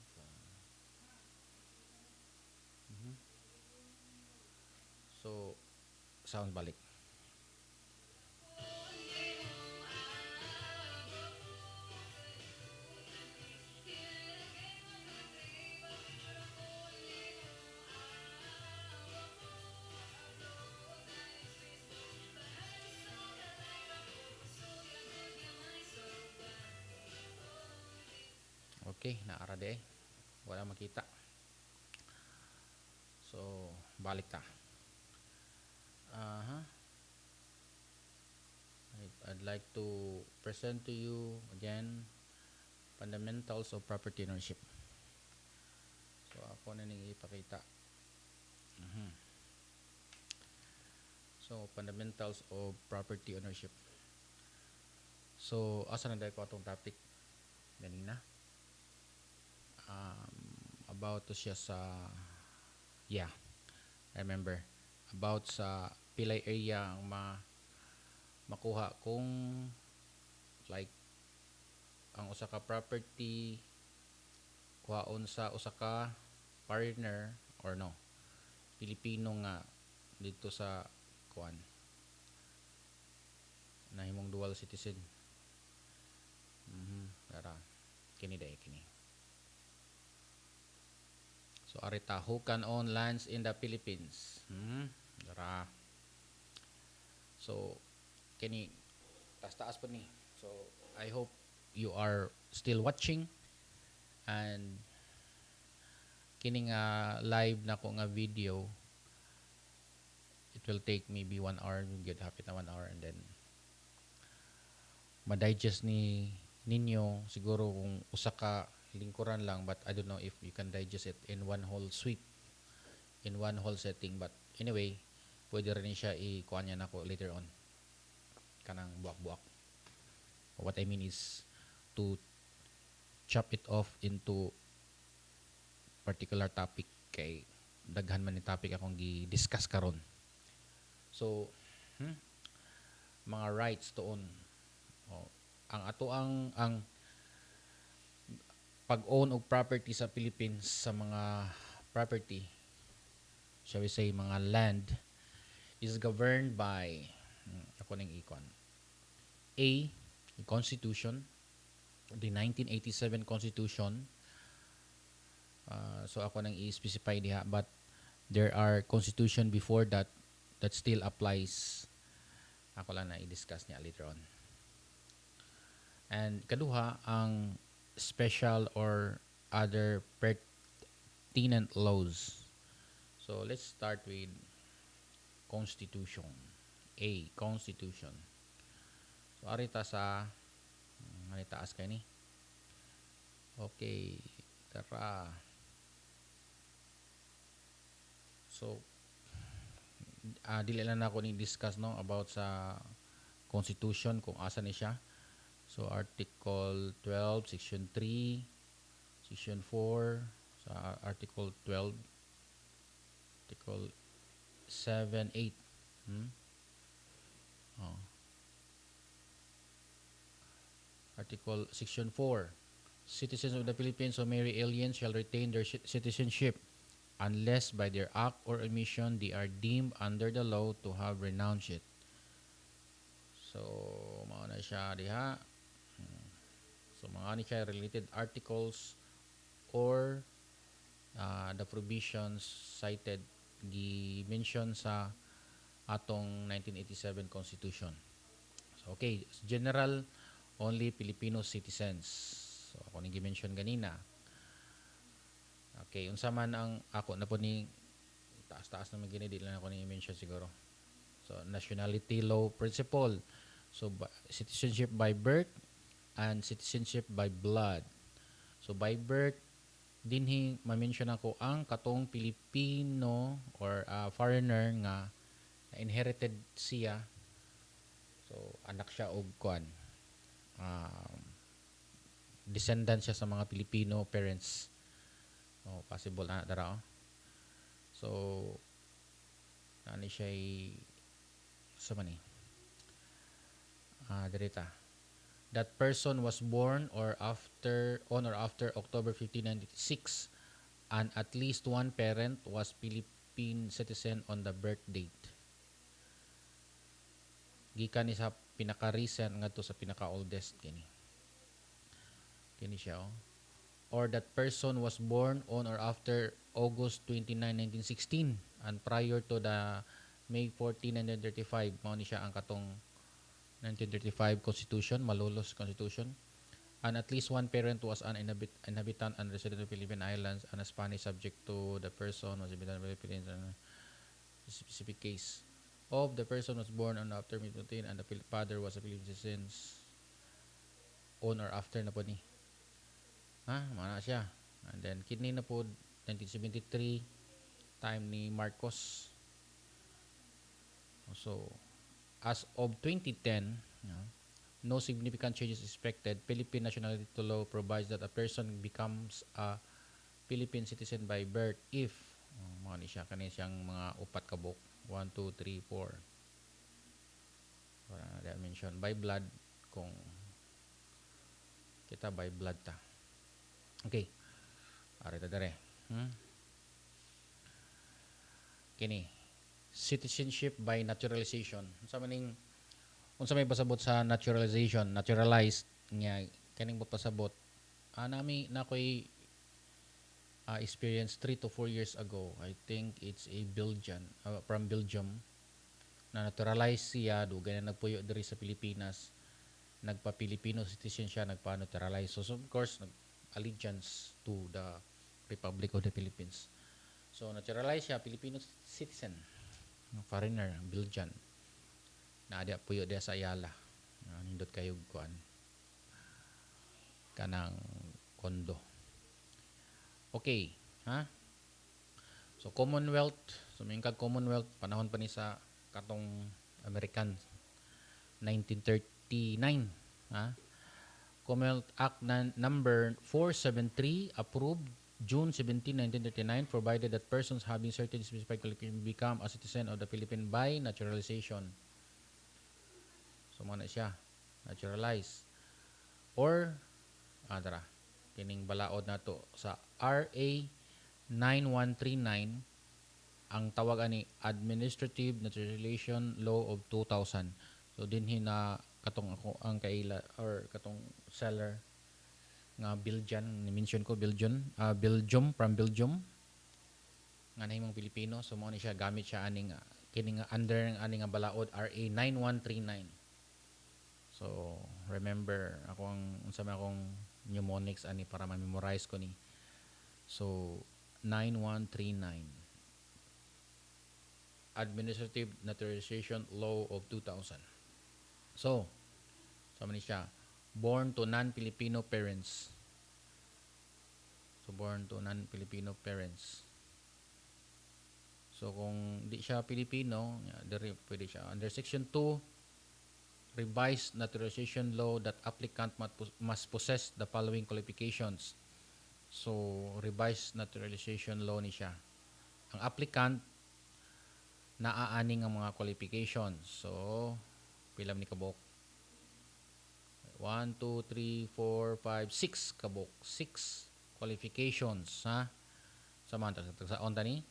mhm. So, sound balik. Okay, naara de. Wala makita. So, balik ta. Uh-huh. I'd like to present to you again fundamentals of property ownership. So, ako na ning ipakita. Mhm. So, fundamentals of property ownership. So, asa na dahil ko atong topic ganina? About to siya sa, yeah, I remember. About sa pilay area ang makuha kung like ang usa ka property kuhaon sa usa ka partner or no Pilipino nga dito sa kuan nahimong dual citizen. Dara kini day kini. So arita who can own lands in the Philippines. Dara. So kini taas-taas pa ni. So I hope you are still watching and kini nga live na ko nga video, it will take maybe 1 hour, you get hapit na 1 hour and then ma-digest ni ninyo siguro kung usa ka lingkuran lang, but I don't know if you can digest it in one whole sweep, in one whole setting, but anyway pwede rin siya i-kuha niya nako later on kanang buak-buak. What I mean is to chop it off into particular topic kay daghan man ni topic akong gi-discuss karon. So, mga rights to own. Oh, ang ato ang pag-own og property sa Philippines sa mga property, shall we say mga land, is governed by ako ning ikon. A, the Constitution, the 1987 Constitution. So ako nang i-specify diha, but there are constitution before that that still applies. Ako lang na i-discuss niya later on. And kaduha ang special or other pertinent laws. So let's start with Constitution. A, Constitution. So arita sa ano taas kay ni? Okay, tara. So dili lang ako ni discuss no about sa Constitution kung asa ni siya. So Article 12, Section 3, Section 4, sa Article 12, Article 7, 8. Oh. Article Section 4. Citizens of the Philippines who marry aliens shall retain their citizenship unless by their act or omission they are deemed under the law to have renounced it. So, mao na siya diha. So, mga ni siya related articles or the provisions cited gi-mention sa atong 1987 Constitution. So, okay, general only Filipino citizens. So, ako ni gi-mention ganina. Okay, unsa man ang ako na po ni taas-taas naman gini, di lang ako ni mention siguro. So, nationality law principle. So, citizenship by birth and citizenship by blood. So, So by birth, dinhi ma-mention ako ang katong Pilipino or foreigner nga inherited siya. So anak siya og kuan. Um, Descendant siya sa mga Filipino parents. Oh, possible na dara. So nani siya sa mani. Dirita. That person was born or after on or after October 15, 1996 and at least one parent was Philippine citizen on the birth date. Gikan ni sa pinaka-recent ngadto sa pinaka-oldest kini. Kini siya oh. Or that person was born on or after August 29, 1916 and prior to the May 14, 1935 mao ni siya ang katong 1935 Constitution, Malolos Constitution. And at least one parent was an inhabitant and resident of Philippine Islands and a Spanish subject to the person was inhabitant of the Philippines in a specific case. Of the person was born on after May 15 and the father was a Philippine citizen on or after na po ni. Mana siya. And then kidney na po 1973 time ni Marcos. So as of 2010, no significant changes expected. Philippine nationality law provides that a person becomes a Philippine citizen by birth if mga ni siya kani siyang mga upat ka book 1, 2, 3, 4 para na mention by blood kung kita by blood ta. Okay. Ari ta dere. Kini citizenship by naturalization. Unsa may pasabot sa naturalization, naturalized nga kaning pasabot. Nami na koy experience 3 to 4 years ago. I think it's a Belgian from Belgium na naturalize siya dugay na nagpuyo diri sa Pilipinas. Nagpa-Filipino citizen siya, nagpa-naturalize. So of course, allegiance to the Republic of the Philippines. So naturalize siya Filipino citizen. Foreigner, Belgian. Na ada puyo dia sa Ayala. Nindot kayo kuan. Kanang kondo. Okay, So Commonwealth, so mingkag Commonwealth panahon pa ni sa katong American 1939, Commonwealth Act number 473 approved June 17, 1939 provided that persons having certain specified qualifications become a citizen of the Philippines by naturalization. So mo na siya, naturalized. Or tara, kining balaod nato sa RA 9139 ang tawag ani Administrative Naturalization Law of 2000. So dinhi na katong ako ang kaila or katong seller nga Belgian ni mention ko Belgium from Belgium nga nahimong Pilipino. So mo ni siya gamit siya aning kining under aning balaod RA 9139. So remember ako ang unsa man akong mnemonics ani para ma-memorize ko ni. So 9139 Administrative Naturalization Law of 2000. So sama ni siya born to non-Filipino parents. So born to non-Filipino parents. So kung di siya Pilipino, diri pwede siya under section 2 revised naturalization law that applicant must possess the following qualifications. So revised naturalization law ni siya. Ang applicant naaaning ang mga qualifications. So pila ni kabok? 1, 2, 3, 4, 5, 6 kabok. 6 qualifications, Samantha sa on tani.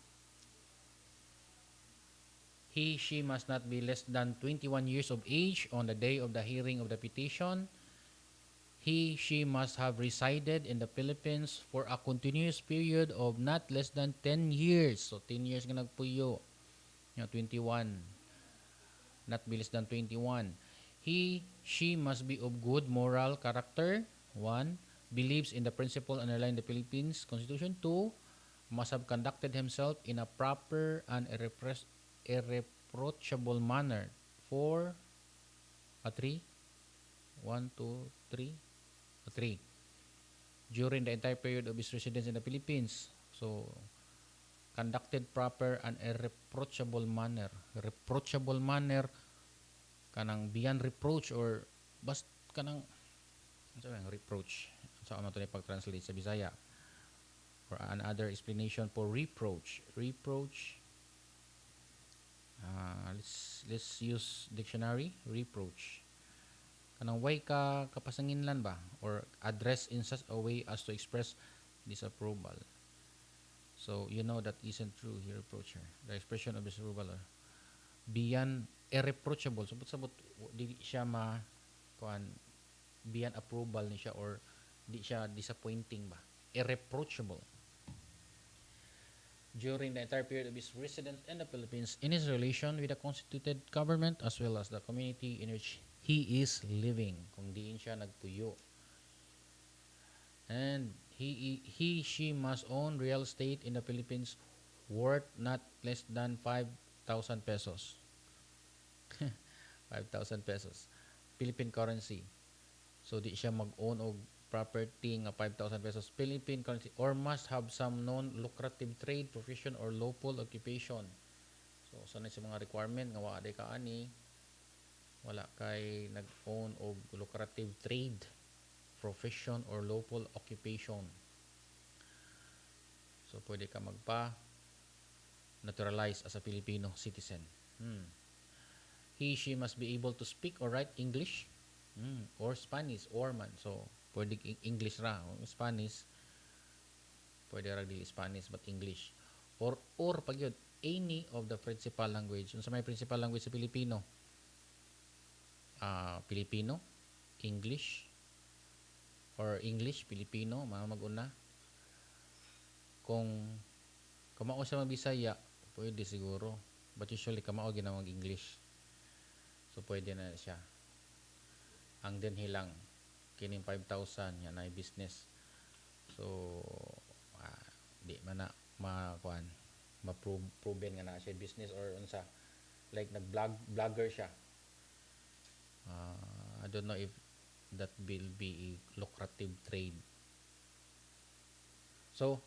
He, she must not be less than 21 years of age on the day of the hearing of the petition. He, she must have resided in the Philippines for a continuous period of not less than 10 years. So 10 years nga nagpuyo. 21. Not be less than 21. He, she must be of good moral character. 1. Believes in the principle underlying the Philippines Constitution. 2. Must have conducted himself in a proper and irreproachable manner. 4. 3. 1, 2, 3. 3. during the entire period of his residence in the Philippines. So, conducted proper and irreproachable manner. Reproachable manner kanang beyond reproach or bast kanang ano sabi reproach. Sa ano to ni pag-translate sa Bisaya or another explanation for reproach. Reproach let's use dictionary reproach. Kanang way ka kapasanginlan ba or address in such a way as to express disapproval. So you know that isn't true. He reproached her. The expression of disapproval or beyond irreproachable. Sabot-sabot di siya kuan beyond approval ni siya or di siya disappointing ba. Irreproachable during the entire period of his residence in the Philippines in his relation with the constituted government as well as the community in which he is living. Kung diin siya nagpuyo. And she must own real estate in the Philippines worth not less than 5,000 pesos. 5,000 pesos. Philippine currency. So di siya mag-own og property nga 5,000 pesos Philippine currency or must have some non-lucrative trade, profession or lawful occupation. So sanay sa mga requirement nga wa day ka ani wala kay nag-own og lucrative trade, profession or lawful occupation. So pwede ka magpa naturalize as a Filipino citizen. She must be able to speak or write English or Spanish or man. So pwede English ra, Spanish pwede ra dili Spanish but English or pag yun any of the principal language. Unsa may principal language sa Pilipino? Filipino, English or English, Filipino, mga mag-una. Kung kamao sa Bisaya, pwede siguro. But usually kamao ginawag English. So pwede na siya. Ang dinhilang kining 5,000 yan ay business. So di man na makuan ma-proven nga na siya business or unsa like nag-vlogger siya. I don't know if that will be a lucrative trade. So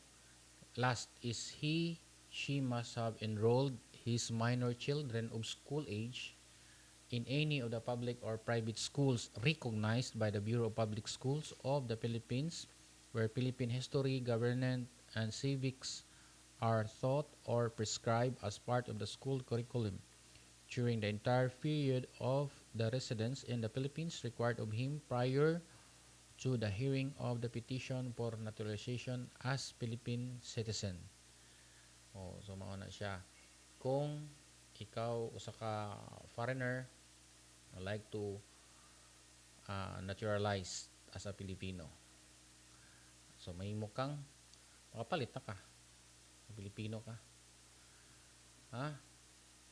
last is she must have enrolled his minor children of school age in any of the public or private schools recognized by the Bureau of Public Schools of the Philippines where Philippine history, governance, and civics are taught or prescribed as part of the school curriculum during the entire period of the residence in the Philippines required of him prior to the hearing of the petition for naturalization as Philippine citizen. So mao na siya. Kung ikaw usa ka foreigner like to naturalize as a Filipino. So mahimo kang makapalit na ka. Filipino ka.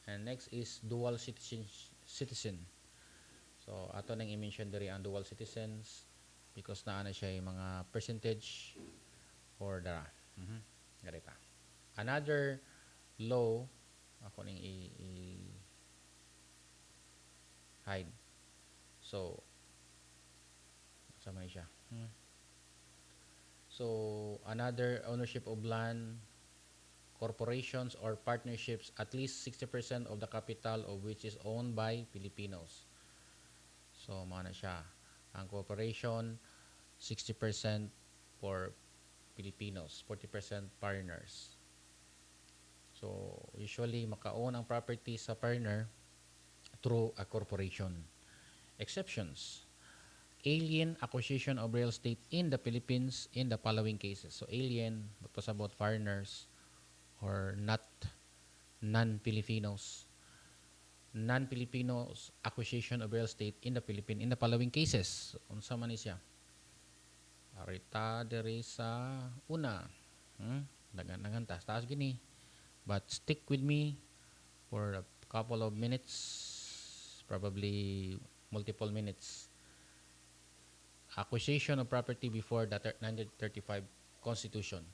And next is dual citizen. So ato nang i-mention diri ang dual citizens because naa na siya yung mga percentage or dara. Garita. Another law ako ning hide. So sama siya. So another ownership of land, corporations or partnerships at least 60% of the capital of which is owned by Filipinos. So mao na siya. Ang corporation 60% for Filipinos, 40% foreigners. So usually maka-own ang property sa foreigner through a corporation. Exceptions. Alien acquisition of real estate in the Philippines in the following cases. So alien, about foreigners or non-Filipinos. Non-Filipinos acquisition of real estate in the Philippines in the following cases. Unsa man ni siya? Arita diri sa una. Dagan-dagan taas gini. But stick with me for a couple of minutes, probably multiple minutes. Acquisition of property before the 1935 Constitution.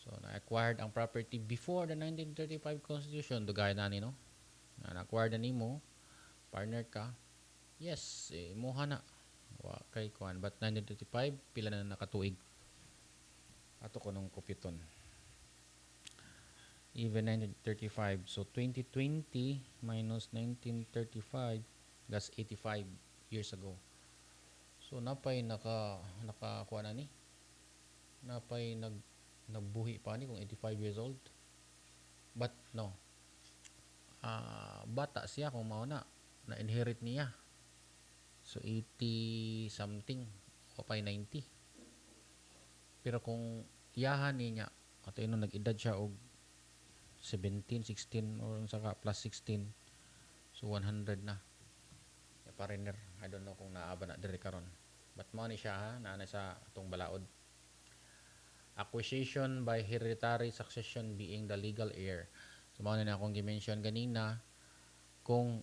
So, na-acquired ang property before the 1935 Constitution. Dugay na ni, no? Na-acquired na ni mo, partner ka, yes, muha na. Kay kuan. But 1935, pila na nakatuig. Ato ko nung kopyuton. Even 1935. So 2020 minus 1935, that's 85 years ago. So napay naka kuha na ni. Napay nagbuhi pa ni kung 85 years old. But no. Bata siya kung mao na inherit niya. So 80 something o pay 90. Pero kung iyahan niya ato ino nag-edad siya og 17, 16 or saka plus 16. So 100 na. Ya pariner. I don't know kung naaba na diri karon. But mo ni siya ha, naa na sa atong balaod. Acquisition by hereditary succession being the legal heir. So mao na akong gi-mention ganina kung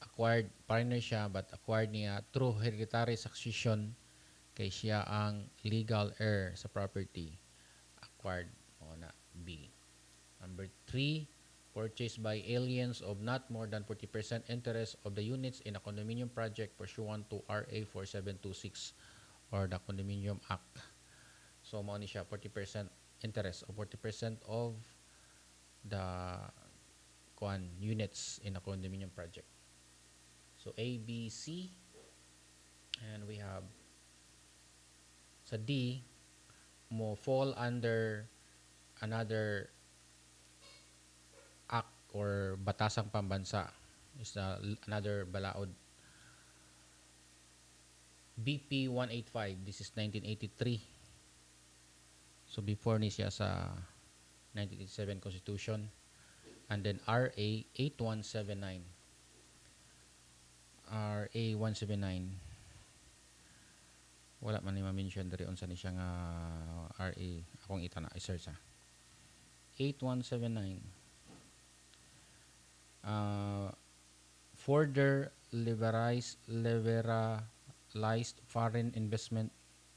acquired partner siya but acquired niya through hereditary succession kay siya ang legal heir sa property. Acquired mo na B. Number 3, purchased by aliens of not more than 40% interest of the units in a condominium project pursuant to RA 4726 or the Condominium Act. So, mao ni siya 40% interest or 40% of the units in a condominium project. So, A, B, C. And we have sa D, mo fall under another act or batasang pambansa is another balaod. BP 185, this is 1983. So before ni siya sa 1987 Constitution. And then RA 8179. RA 179. Wala man ni ma-mention diri unsa ni siya nga RA. Akong ita na i-search ha. 8179. Further liberalized foreign investment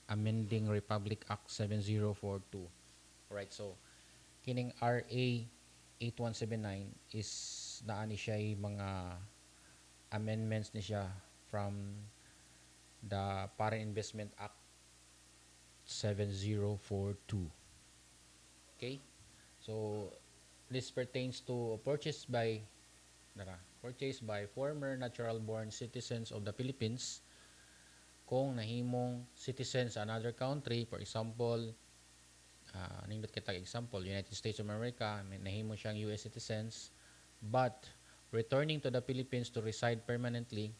amending Republic Act 7042. Right, so kining RA 8179 is naani siya mga amendments ni siya from the Foreign Investment Act 7042. Okay? So this pertains to purchase by former natural-born citizens of the Philippines kung nahimong citizens sa another country, for example, nindot kita example, United States of America, nahimo siyang US citizens, but returning to the Philippines to reside permanently.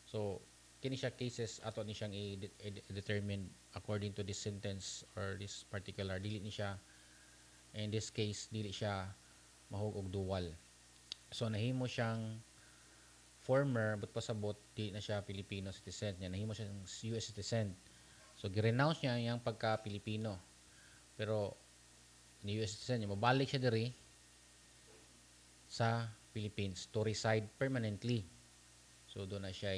So, kini siya cases ato ni siyang i-determine according to this sentence or this particular, dili ni siya, in this case, dili siya mahug og dual. So, nahimo siyang former, but pasabot, di na siya Filipino citizen. Yan, nahimo siyang US citizen. So, gi-renounce niya yung pagka-Pilipino. Pero, ni US citizen niya, mabalik siya diri sa Philippines to reside permanently. So, doon na siya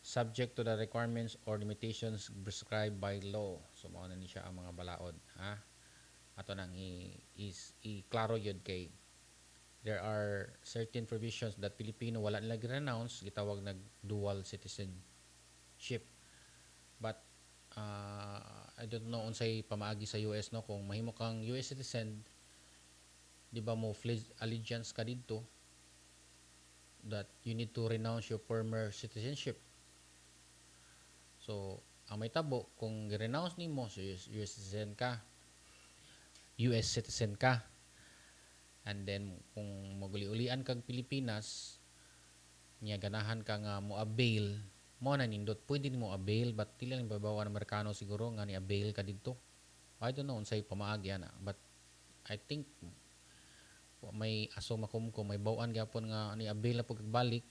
subject to the requirements or limitations prescribed by law. So, mao na ni siya ang mga balaod. Ha? Ato nang i-klaro yun kay there are certain provisions that Filipino wala nila gi-renounce, gitawag nag dual citizenship. But I don't know unsay pamaagi sa US no kung mahimo kang US citizen, di ba mo pledge allegiance ka didto that you need to renounce your former citizenship. So, ang may tabo kung gi-renounce nimo so US citizen ka. And then kung maguli-ulian kag Pilipinas, niya ganahan ka nga mo avail, mo na nindot pwede nimo avail but dili lang babawa ng Amerikano siguro nga ni avail ka didto. I don't know unsay pamaagi ana, but I think may aso makumkum may bawaan gyapon nga ni avail na pag balik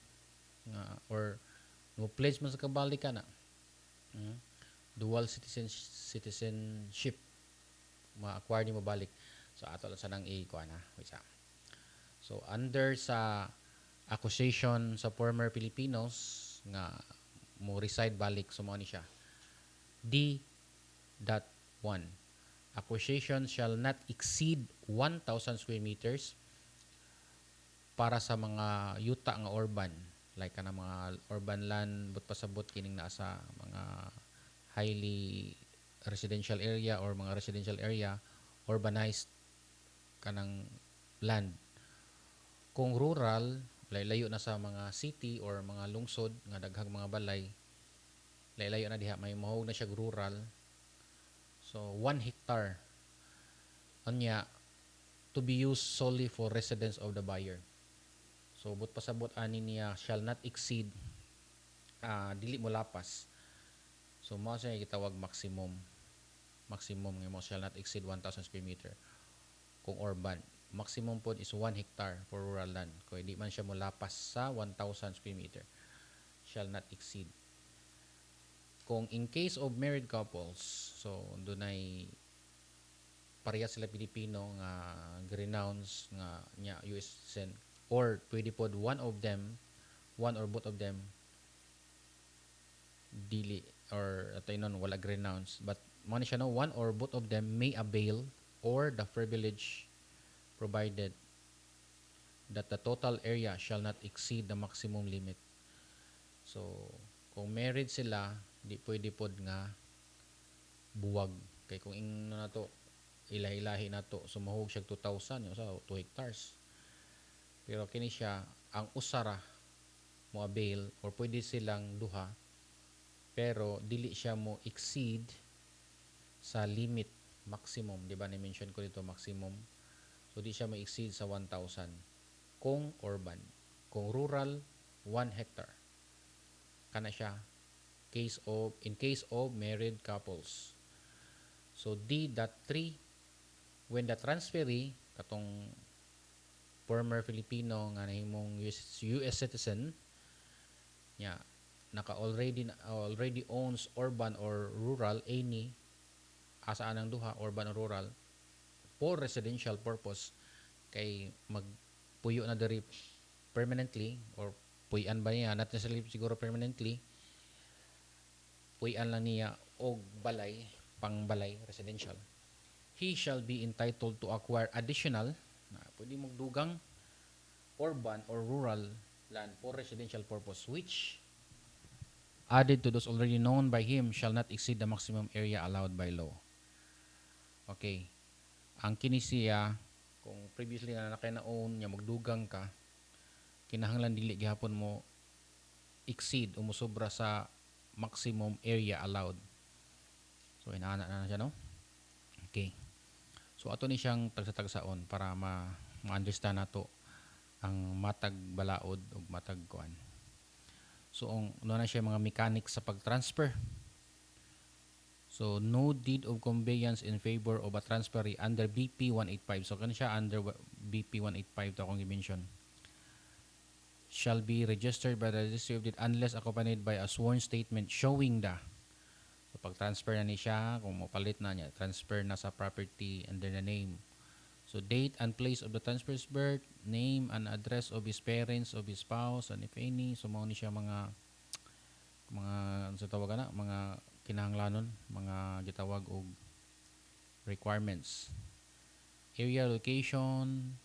nga or no pledge man sa kabalik kana. Dual citizenship ma-acquire nimo balik. So ato lang sanang i-kuha na. So under sa accusation sa former Filipinos nga mo reside balik sumao ni siya. D.1 Accusation shall not exceed 1,000 square meters para sa mga yuta nga urban like kana mga urban land but pasabot kining naa sa mga highly residential area or mga residential area, urbanized kanang land. Kung rural, layo na sa mga city or mga lungsod nga daghang mga balay, layo na diha may mahog na siya rural. So 1 hectare anya to be used solely for residence of the buyer. So but pasabot ani niya shall not exceed dili mo lapas. So mo siya gitawag maximum nga mo shall not exceed 1,000 square meter kung urban. Maximum po is 1 hectare for rural land. Kung hindi man siya mo lapas sa 1,000 square meter, shall not exceed. Kung in case of married couples, so dunay pareha sila Pilipino nga renounce nga nya US citizen or pwede pod one or both of them dili or atay non wala renounce but mo ni siya no one or both of them may avail or the privilege provided that the total area shall not exceed the maximum limit. So kung married sila di pwede pod nga buwag kay kung ingno na to ilahi-lahi na to sumahog siya 2,000 yung sa 2 hectares. Pero kini siya ang usara mo avail or pwede silang duha pero dili siya mo exceed sa limit maximum, di ba ni-mention ko dito maximum. So di siya ma-exceed sa 1,000 kung urban. Kung rural, 1 hectare. Kana siya in case of married couples. So D.3 when the transferee katong former Filipino nga nahimong US citizen nya naka already owns urban or rural any asa anang duha urban or rural for residential purpose kay magpuyo na diri permanently or puyan ba niya not necessarily siguro permanently puyan lang niya og balay pang balay residential he shall be entitled to acquire additional pwede magdugang urban or rural land for residential purpose which added to those already known by him shall not exceed the maximum area allowed by law. Okay. Ang kini siya kung previously na nakina-own nya magdugang ka kinahanglan dili gihapon mo exceed o mosobra sa maximum area allowed. So inaana na siya no. Okay. So ato ni siyang tagsa-tagsaon para ma-understand nato ang matag balaod ug matag kuan. So ano na siya mga mechanics sa pag-transfer. So no deed of conveyance in favor of a transferee under BP 185. So kani siya under BP 185 to akong i-mention. Shall be registered by the registry of deed unless accompanied by a sworn statement showing the so pag-transfer na ni siya kung mapalit na niya transfer na sa property under the name. So date and place of the transfer's birth, name and address of his parents, of his spouse, and if any. So mao ni siya mga sa tawag na mga kinahanglanon, mga gitawag og requirements. Area location,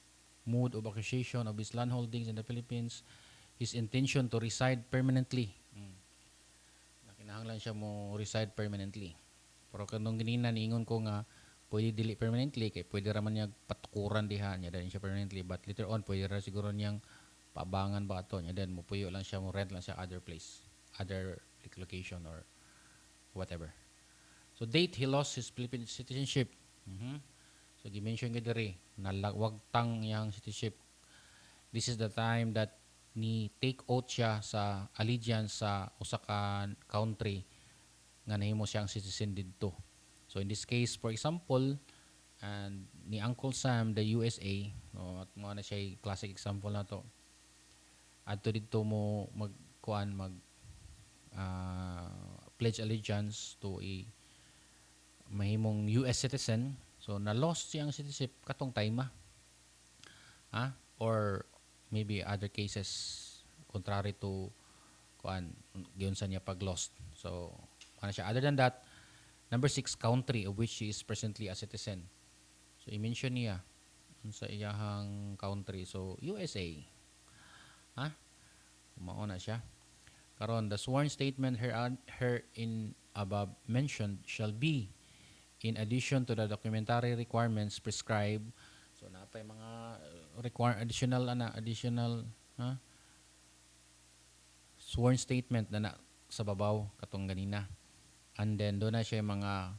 mode of acquisition of his land holdings in the Philippines, his intention to reside permanently. Kinahanglan siya mo reside permanently. Pero kanong ginina niingon ko nga pwede dili permanently kay pwede ra man niya patukuran diha nya dahil siya permanently but later on pwede ra siguro niyang paabangan ba ato nya then mo puyo lang siya mo rent lang siya other place other location or whatever. So date he lost his Philippine citizenship. So gi-mention ko diri nalawag tang yang citizenship. This is the time that ni take oath siya sa allegiance sa usa ka country nga nahimo siyang citizen didto. So in this case, for example, and ni Uncle Sam, the USA, no, at mo na siya classic example na to. Adto dito mo pledge allegiance to a mahimong US citizen. So na lost siyang citizenship katong time or maybe other cases contrary to giyon sa niya pag lost. So ano siya other than that number 6 country of which she is presently a citizen. So i-mention niya sa iyahang country. So USA. Mao na siya. Karon the sworn statement her in above mentioned shall be in addition to the documentary requirements prescribed. So na pa mga additional ha, sworn statement na sa babaw katong ganina. And then doon na siya yung mga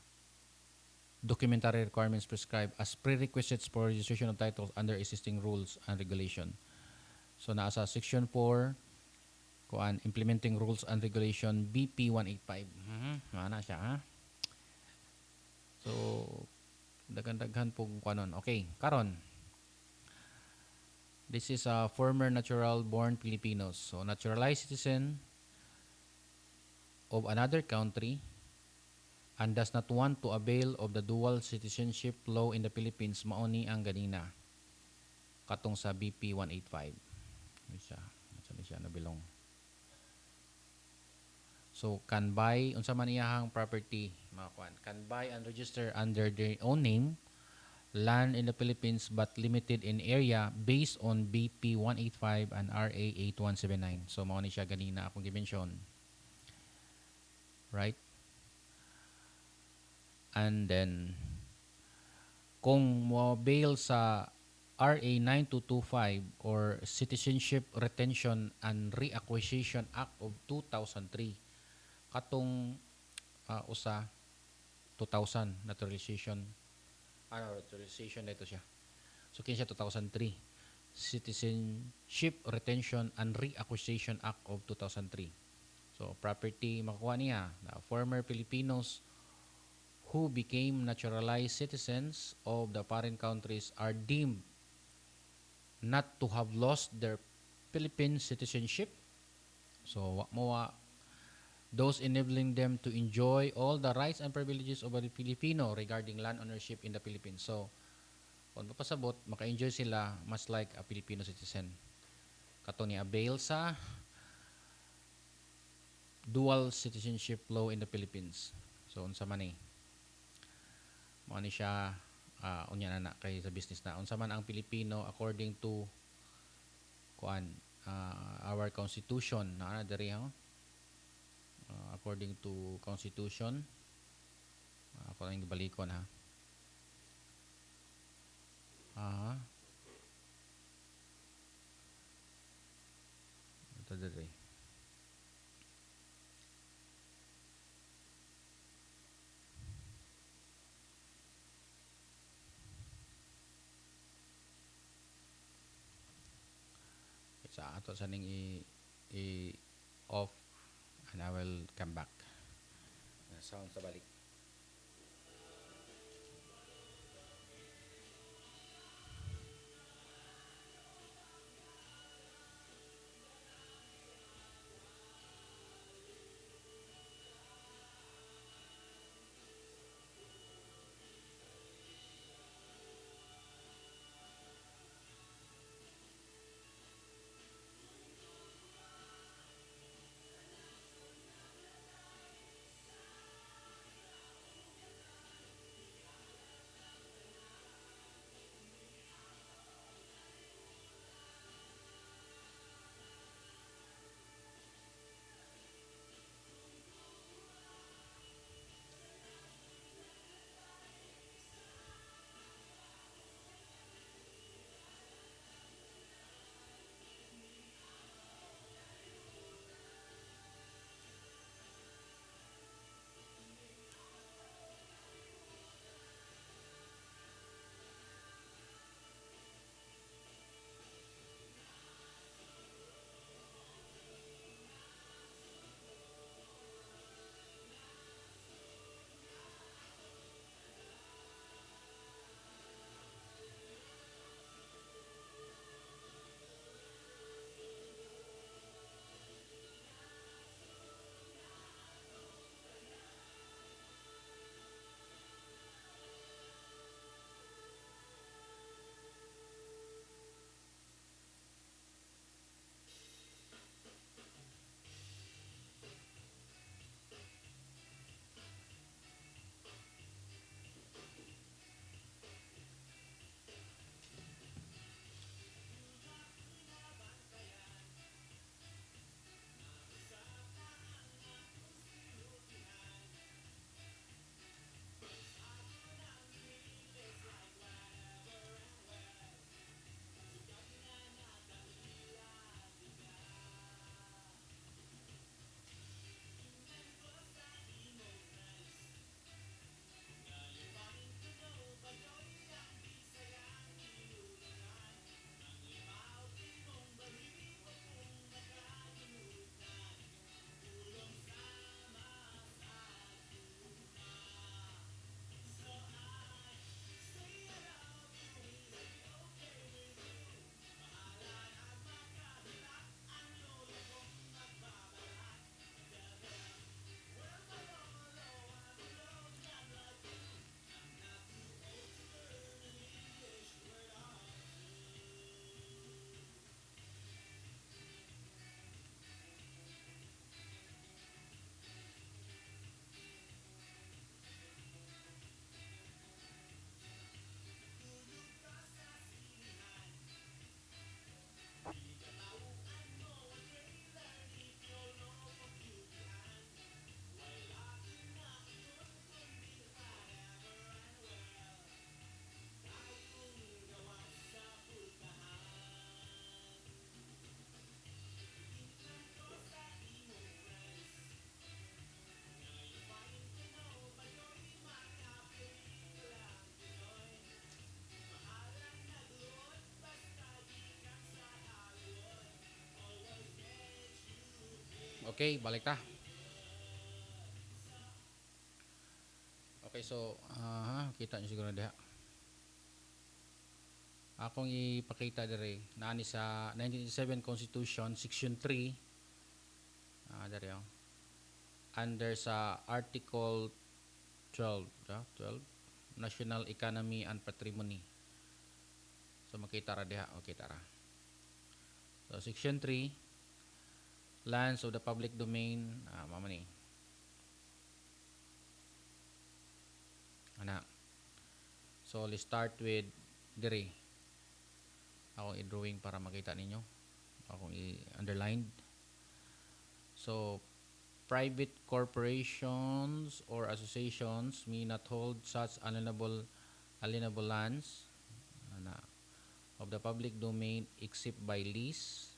documentary requirements prescribed as prerequisites for registration of titles under existing rules and regulation. So nasa section 4 kuan implementing rules and regulation BP 185. Mana siya ha. So daghan-daghan pong kuanon. Okay, karon. This is a former natural born Filipinos. So naturalized citizen of another country and does not want to avail of the dual citizenship law in the Philippines, mauni ang ganina katong sa BP 185. Ano siya nabilong. So can buy unsa man iyahang property mga kwan, can buy and register under their own name land in the Philippines but limited in area based on BP 185 and RA 8179. So mao ni siya ganina akong gi-mention. Right? And then kung mo bail sa RA 9225 or Citizenship Retention and Reacquisition Act of 2003 katong usa 2000 naturalization dito siya. So kinsa 2003 Citizenship Retention and Reacquisition Act of 2003. So property makuha niya na former Filipinos who became naturalized citizens of the foreign countries are deemed not to have lost their Philippine citizenship. So those enabling them to enjoy all the rights and privileges of a Filipino regarding land ownership in the Philippines. So kung mapasabot, maka-enjoy sila much like a Filipino citizen. Kato ni avail sa dual citizenship law in the Philippines. So unsa man ni mao ni siya unya na kay sa business na unsa man ang Pilipino according to kuan our constitution na diri according to constitution ako lang gibalikon ha ito diri sa ato sa ning i off and I will come back sound sa balik. Okay, balik ta. Okay, so kita niyo siguro diha. Akong ipakita dire naani sa 1987 Constitution Section 3 dire under sa Article 12, 12 National Economy and Patrimony. So makita ra diha, makita ra. So Section 3 lands of the public domain, mama ni. Ana. So let's start with dire. Akong i-drawing para makita ninyo. Akong i-underlined. So private corporations or associations may not hold such alienable lands of the public domain except by lease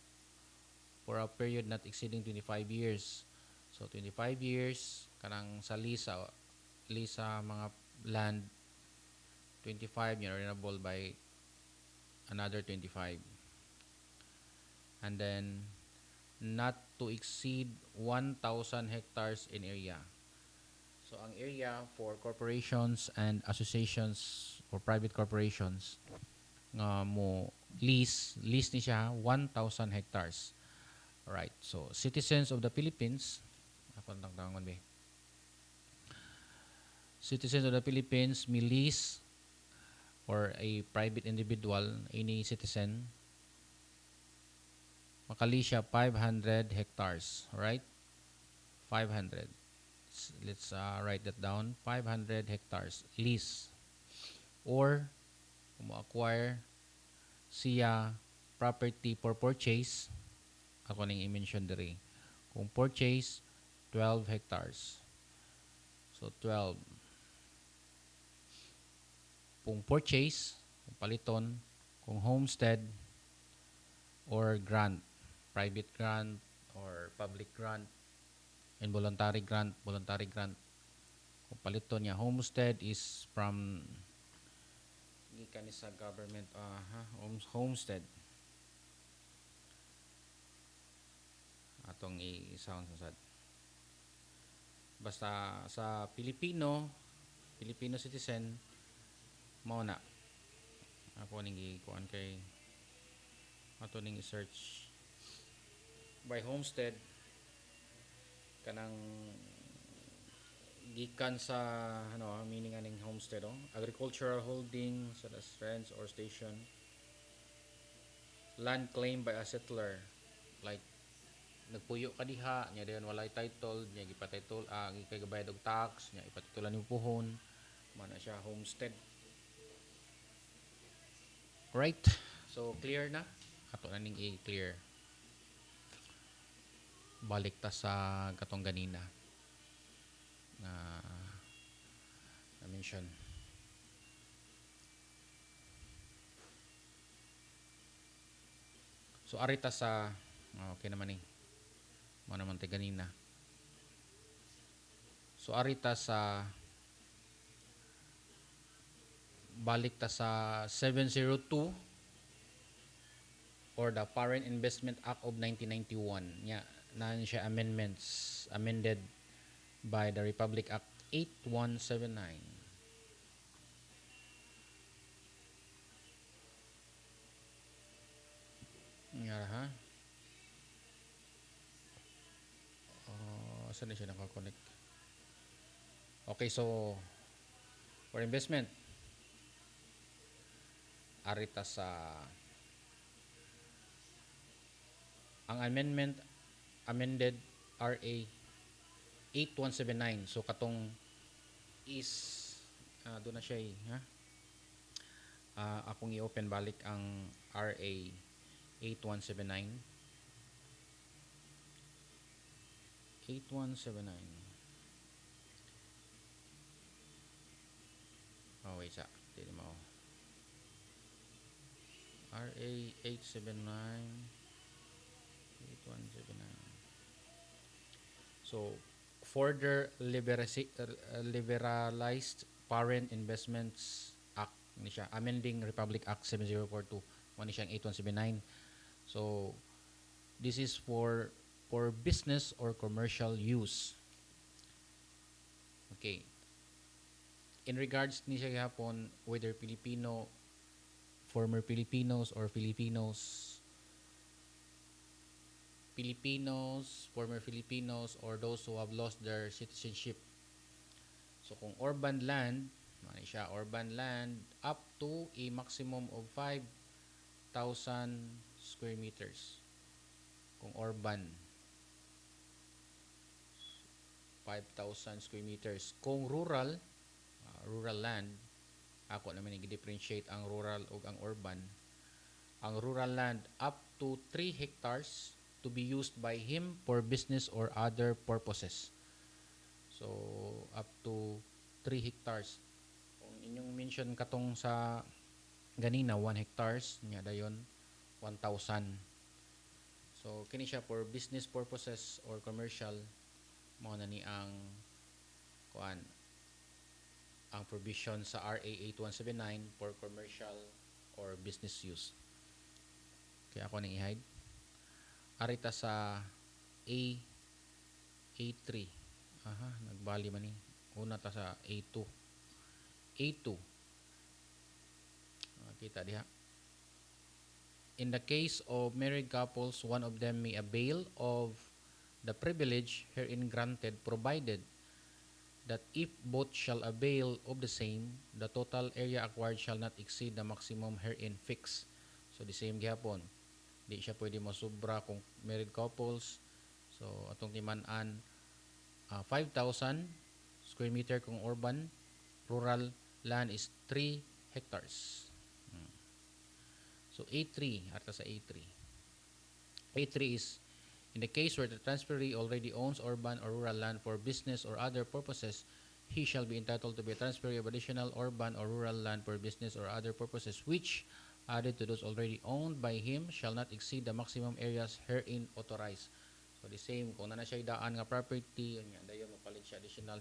for a period not exceeding 25 years. So 25 years kanang sa lease sa mga land 25 yun alienable by another 25. And then not to exceed 1,000 hectares in area. So ang area for corporations and associations or private corporations nga mo lease ni siya 1,000 hectares. Alright. So citizens of the Philippines, ako nang tangon be. Citizens of the Philippines may lease or a private individual, any citizen, makali siya 500 hectares. Alright? 500. Let's write that down. 500 hectares lease. Or acquire siya property for purchase. Ako nang i-mention diri. Kung purchase 12 hectares. So 12. Kung purchase, kung paliton, kung homestead or grant, private grant or public grant, and voluntary grant. Kung paliton niya, homestead is from gikan sa government homestead. Atong i-sound sa sad. Basta sa Filipino citizen mao na. Ako ning ikuan kay ato ning i-search by homestead kanang gikan sa meaning aning homestead agricultural holding such as ranch or station, land claimed by a settler, like nagpuyo ka diha nya dayon walay title nya gipatitle gikagabayad og tax nya ipatitulan ni puhon man na siya homestead. Right, so clear na ato na ning i-clear. Balik ta sa katong ganina na mention. So arita sa okay naman ni mo naman te ganina. So arita sa balik ta sa 702 or the Foreign Investment Act of 1991 nya na siya amended by the Republic Act 8179. Nga saan na siya nakakonect? Okay, so for investment arita sa ang amended RA 8179. So katong is doon na siya akong i-open balik ang RA 8179. 8179. Oh wait sa dili mo RA 879 8179. So further liberalized Foreign Investments Act ni siya, amending Republic Act 7042 mo ni siyang 8179. So this is for for business or commercial use. Okay. In regards ni siya gihapon whether Filipino, former Filipinos or Filipinos, former Filipinos or those who have lost their citizenship. So kung urban land, ano siya, urban land up to a maximum of 5,000 square meters. Kung urban, 5,000 square meters. Kung rural, rural land, ako naman i-differentiate ang rural o ang urban. Ang rural land up to 3 hectares to be used by him for business or other purposes. So, up to 3 hectares. Kung inyong mention katong sa ganina, 1 hectares, niya dayon 1,000. So, kini siya for business purposes or commercial, mo na ni ang kuan ang provision sa RA 8179 for commercial or business use. Kaya ako nang i-hide. Arita sa A3. Aha, nagbali man ni. Una ta sa A2. A2. Kita diha. In the case of married couples, one of them may avail of the privilege herein granted provided that if both shall avail of the same, the total area acquired shall not exceed the maximum herein fixed. So, the same gihapon. Di siya pwede masubra kung married couples. So, atong timan-an 5,000 square meter kung urban. Rural land is 3 hectares. So, A3, arta sa A3. A3 is, in the case where the transferee already owns urban or rural land for business or other purposes, he shall be entitled to be a transferee of additional urban or rural land for business or other purposes, which, added to those already owned by him, shall not exceed the maximum areas herein authorized. So, the same, kung na siya daan nga property, yun yan, dayon mapalit siya additional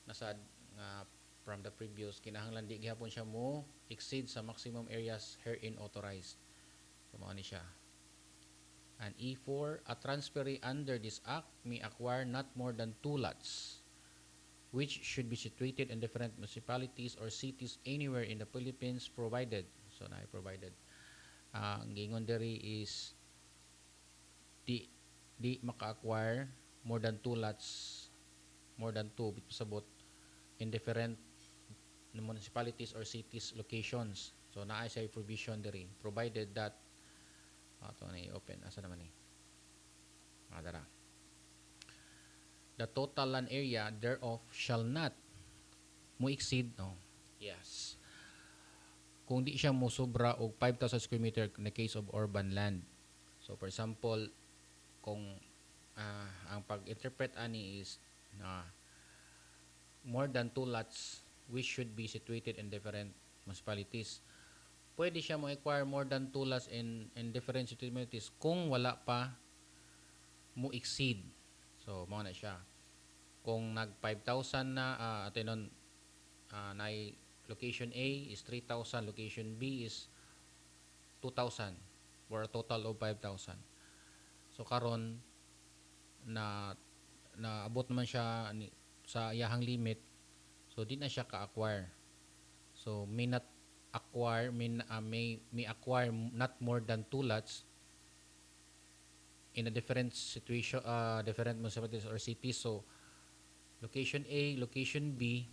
nasad nga from the previous, kinahanglan di gihapon siya mo exceed sa maximum areas herein authorized. So, mao ni siya. And E4, a transferee under this act may acquire not more than 2 lots, which should be situated in different municipalities or cities anywhere in the Philippines provided. So, na-provided. Ang gingon diri is di maka-acquire more than 2 lots, more than 2 sabot in different municipalities or cities locations. So, naay say provision diri provided that ito na i-open. Asa naman ni? Dara. The total land area thereof shall not mo exceed. No. Yes. Kung di siya mo sobra og 5,000 square meter in the case of urban land. So, for example, kung ang pag-interpret ani is more than 2 lots which should be situated in different municipalities. Pwede siya mo acquire more than 2 lots in different municipalities kung wala pa mo exceed. So, mao na siya. Kung nag 5,000 na, atinon, na location A is 3,000, location B is 2,000 for a total of 5,000. So, karon na abot naman siya sa iyahang limit, so di na siya ka-acquire. So, may not acquire, may acquire not more than 2 lots in a different situation, different municipalities or cities. So, location A, location B,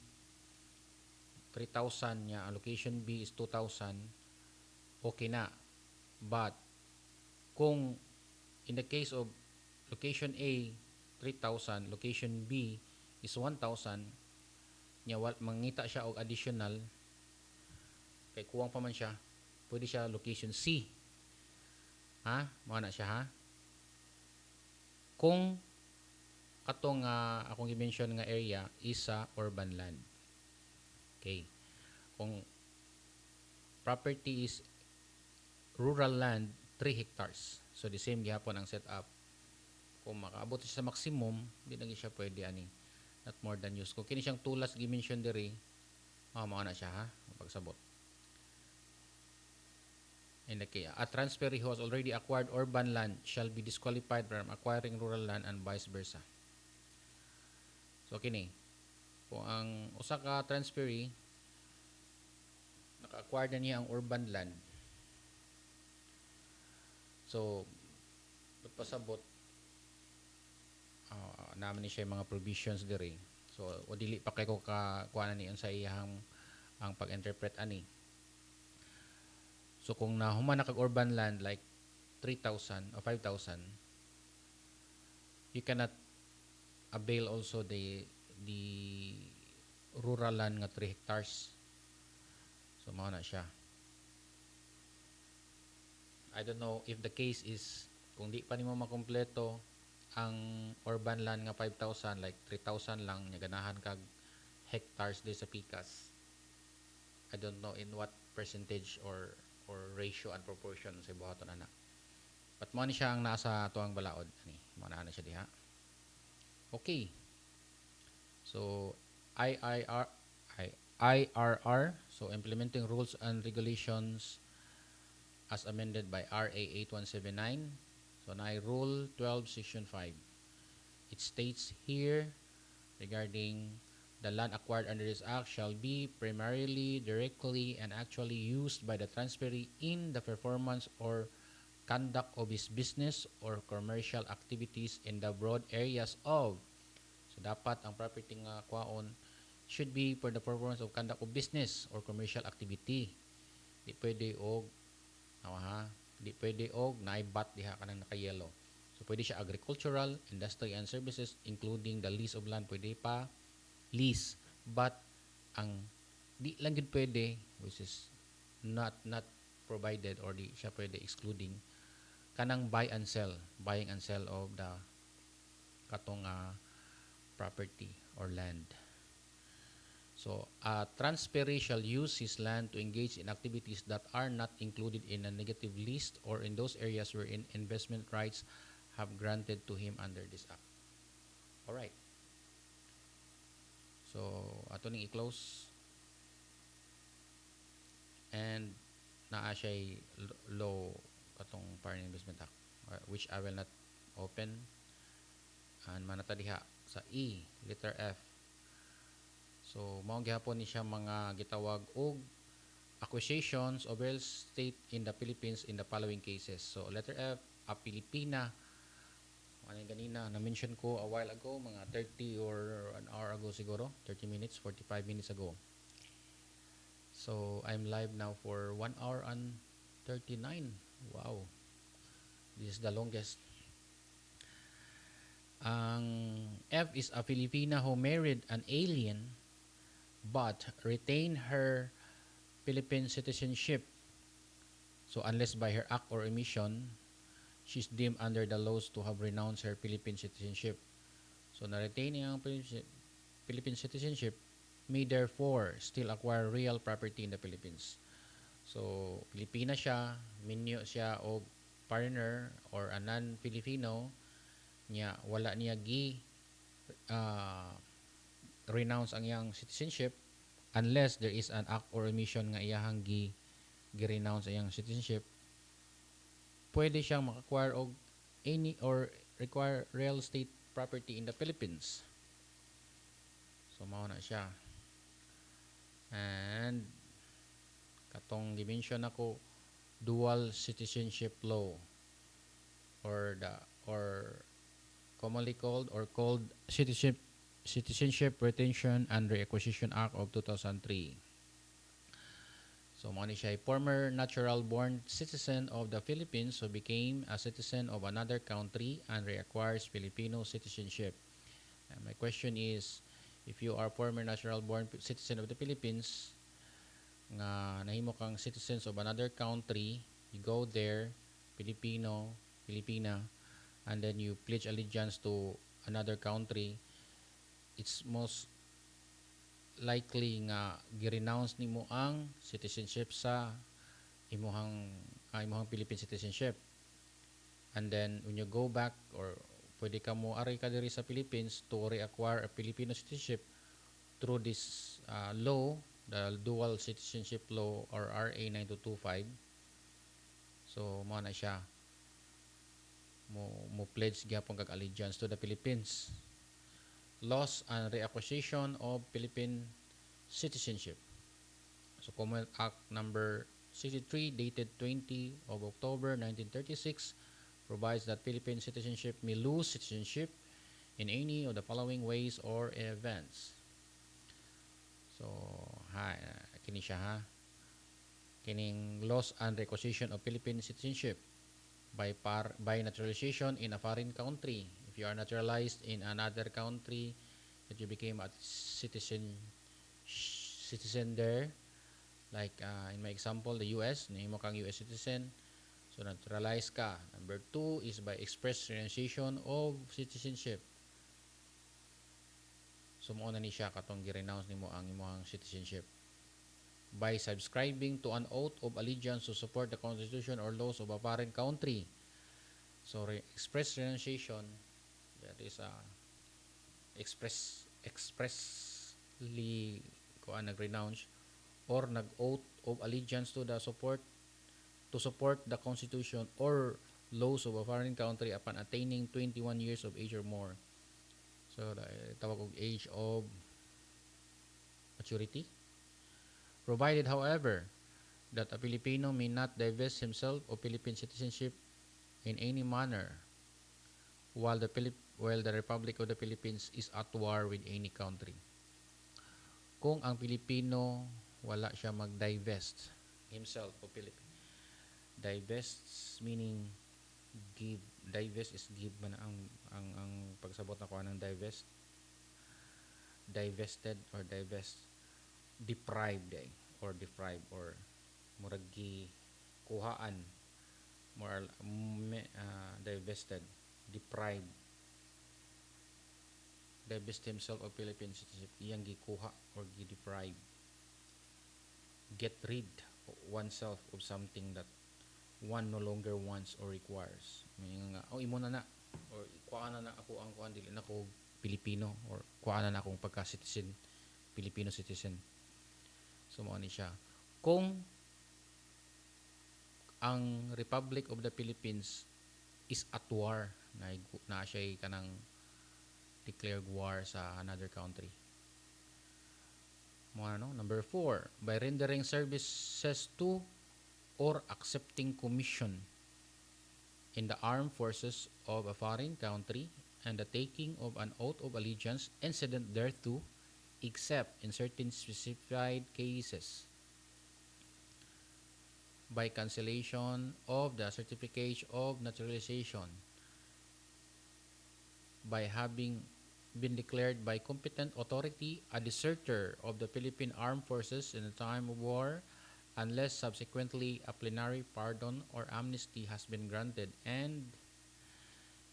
3,000 niya. Location B is 2,000. Okay na. But, kung in the case of location A, 3,000, location B is 1,000, niya mangita siya og additional, kay kuwang pa man siya, pwede siya location C. Ha? Mao na siya ha? Kung katong akong i-mention nga area is sa urban land. Okay. Kung property is rural land, 3 hectares. So, the same gihapon ang setup. Kung makaabot siya sa maximum, di na siya pwede ani. Not more than use. Kung kini siyang tulas gi-mention diri, mao na siya ha, pagsabot. in the case, a transferee who has already acquired urban land shall be disqualified from acquiring rural land and vice versa. So kini, kung ang usa ka transferee naka-acquire na niya ang urban land, so pasabot naman ni siya mga provisions diri. So o dili pa kay ko ka kuha ni sa iyang ang pag-interpret ani. So kung nahuman na kag urban land like 3,000 or 5,000, you cannot avail also the rural land nga 3 hectares. So mao na siya. I don't know if the case is kung di pa nimo makompleto ang urban land nga 5,000 like 3,000 lang nya ganahan kag hectares di sa pikas. I don't know in what percentage or ratio and proportion sa buhaton ana. But mo ni siya ang nasa tuang balaod ani. Mo na siya diha. Okay. So IRR, so implementing rules and regulations as amended by RA 8179. So na Rule 12 Section 5. It states here regarding the land acquired under this act shall be primarily, directly, and actually used by the transferee in the performance or conduct of his business or commercial activities in the broad areas of. So dapat ang property nga kwaon should be for the performance of conduct of business or commercial activity. Di pwede og di pwede og naibat diha kanang naka-yellow. So pwede siya agricultural, industry and services including the lease of land, pwede pa lease, but ang di lang gid pwede, which is not provided or di siya pwede excluding kanang buying and sell of the katong property or land. So a transferee shall use his land to engage in activities that are not included in a negative list or in those areas wherein investment rights have granted to him under this act. All right. So ato ning i-close and naa siya law katong Foreign Investment Act, which I will not open, and manata diha sa E, letter F. So mao gihapon ni siya mga gitawag og acquisitions of real estate in the Philippines in the following cases. So letter F, a Pilipina, ano ganina na-mention ko a while ago, mga 30 or an hour ago siguro, 30 minutes, 45 minutes ago. So I'm live now for 1 hour and 39. Wow. This is the longest. Ang F is a Filipina who married an alien but retained her Philippine citizenship. So unless by her act or omission, she's deemed under the laws to have renounced her Philippine citizenship. So na-retain niya ang Philippine citizenship, may therefore still acquire real property in the Philippines. So Pilipina siya, minyo siya o foreigner or a non-Filipino niya, wala niya renounce ang iyang citizenship unless there is an act or omission nga iyahang gi-renounce ang iyang citizenship. Pwede siyang maka-acquire og any or require real estate property in the Philippines. So mao na siya. And katong gi-mention ako, dual citizenship law or commonly called Citizenship Retention and Reacquisition Act of 2003. So mao ni siya former natural born citizen of the Philippines who became a citizen of another country and reacquires Filipino citizenship. And my question is, if you are former natural born citizen of the Philippines nga nahimo kang citizens of another country, you go there, Filipina, and then you pledge allegiance to another country, it's most likely nga gi-renounce nimo ang citizenship sa imuhang Philippine citizenship. And then when you go back or pwede ka mo ari ka diri sa Philippines to reacquire a Filipino citizenship through this law, the dual citizenship law or RA 9225. So mo na siya mo pledge gyapon kag allegiance to the Philippines. Loss and reacquisition of Philippine citizenship. So Common Act number 63 dated 20 of October 1936 provides that Philippine citizenship may lose citizenship in any of the following ways or events. So, kini siya ha. Kining loss and requisition of Philippine citizenship by naturalization in a foreign country. If you are naturalized in another country that you became a citizen there, like in my example, the US, nahimo kang US citizen, so naturalize ka. Number two is by express renunciation of citizenship. So mo na ni siya katong gi-renounce nimo ang imong citizenship by subscribing to an oath of allegiance to support the constitution or laws of a foreign country. So express renunciation, that is expressly ko nag-renounce or nag-oath of allegiance to support the constitution or laws of a foreign country upon attaining 21 years of age or more. So tawag og age of maturity. Provided, however, that a Filipino may not divest himself of Philippine citizenship in any manner while the Republic of the Philippines is at war with any country. Kung ang Pilipino wala siya mag-divest himself of Philippines. Divest meaning give. Divest is give man ang pagsabot na ko ng divest. Divested or divest, deprived or murag gi kuhaan more divested, deprived, divest himself of Philippine citizenship, iyang gikuha or gi-deprive, get rid of oneself of something that one no longer wants or requires. Meaning nga, imo na or kuha na ako ang kuan dili na ko Pilipino or kuha na akong pagka-citizen, Filipino citizen. So mo ni siya. Kung ang Republic of the Philippines is at war, na siya kanang declared war sa another country. Mo ano, number 4, by rendering services to or accepting commission in the armed forces of a foreign country and the taking of an oath of allegiance incident thereto, except in certain specified cases, by cancellation of the certificate of naturalization, by having been declared by competent authority a deserter of the Philippine Armed Forces in a time of war, unless subsequently a plenary pardon or amnesty has been granted, and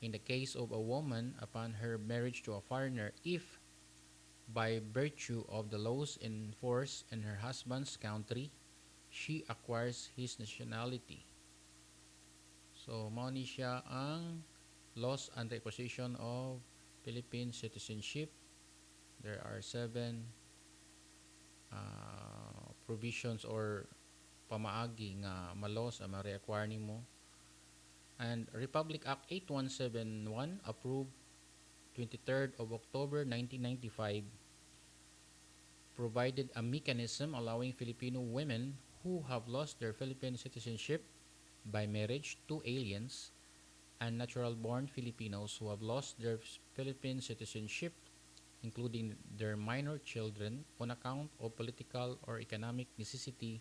in the case of a woman upon her marriage to a foreigner, if by virtue of the laws in force in her husband's country, she acquires his nationality. So, mao ni siya ang loss and requisition of Philippine citizenship. There are 7 provisions or pamaagi nga malos ang ma-reacquire nimo. And Republic Act 8171 approved 23rd of October 1995 provided a mechanism allowing Filipino women who have lost their Philippine citizenship by marriage to aliens and natural-born Filipinos who have lost their Philippine citizenship, including their minor children, on account of political or economic necessity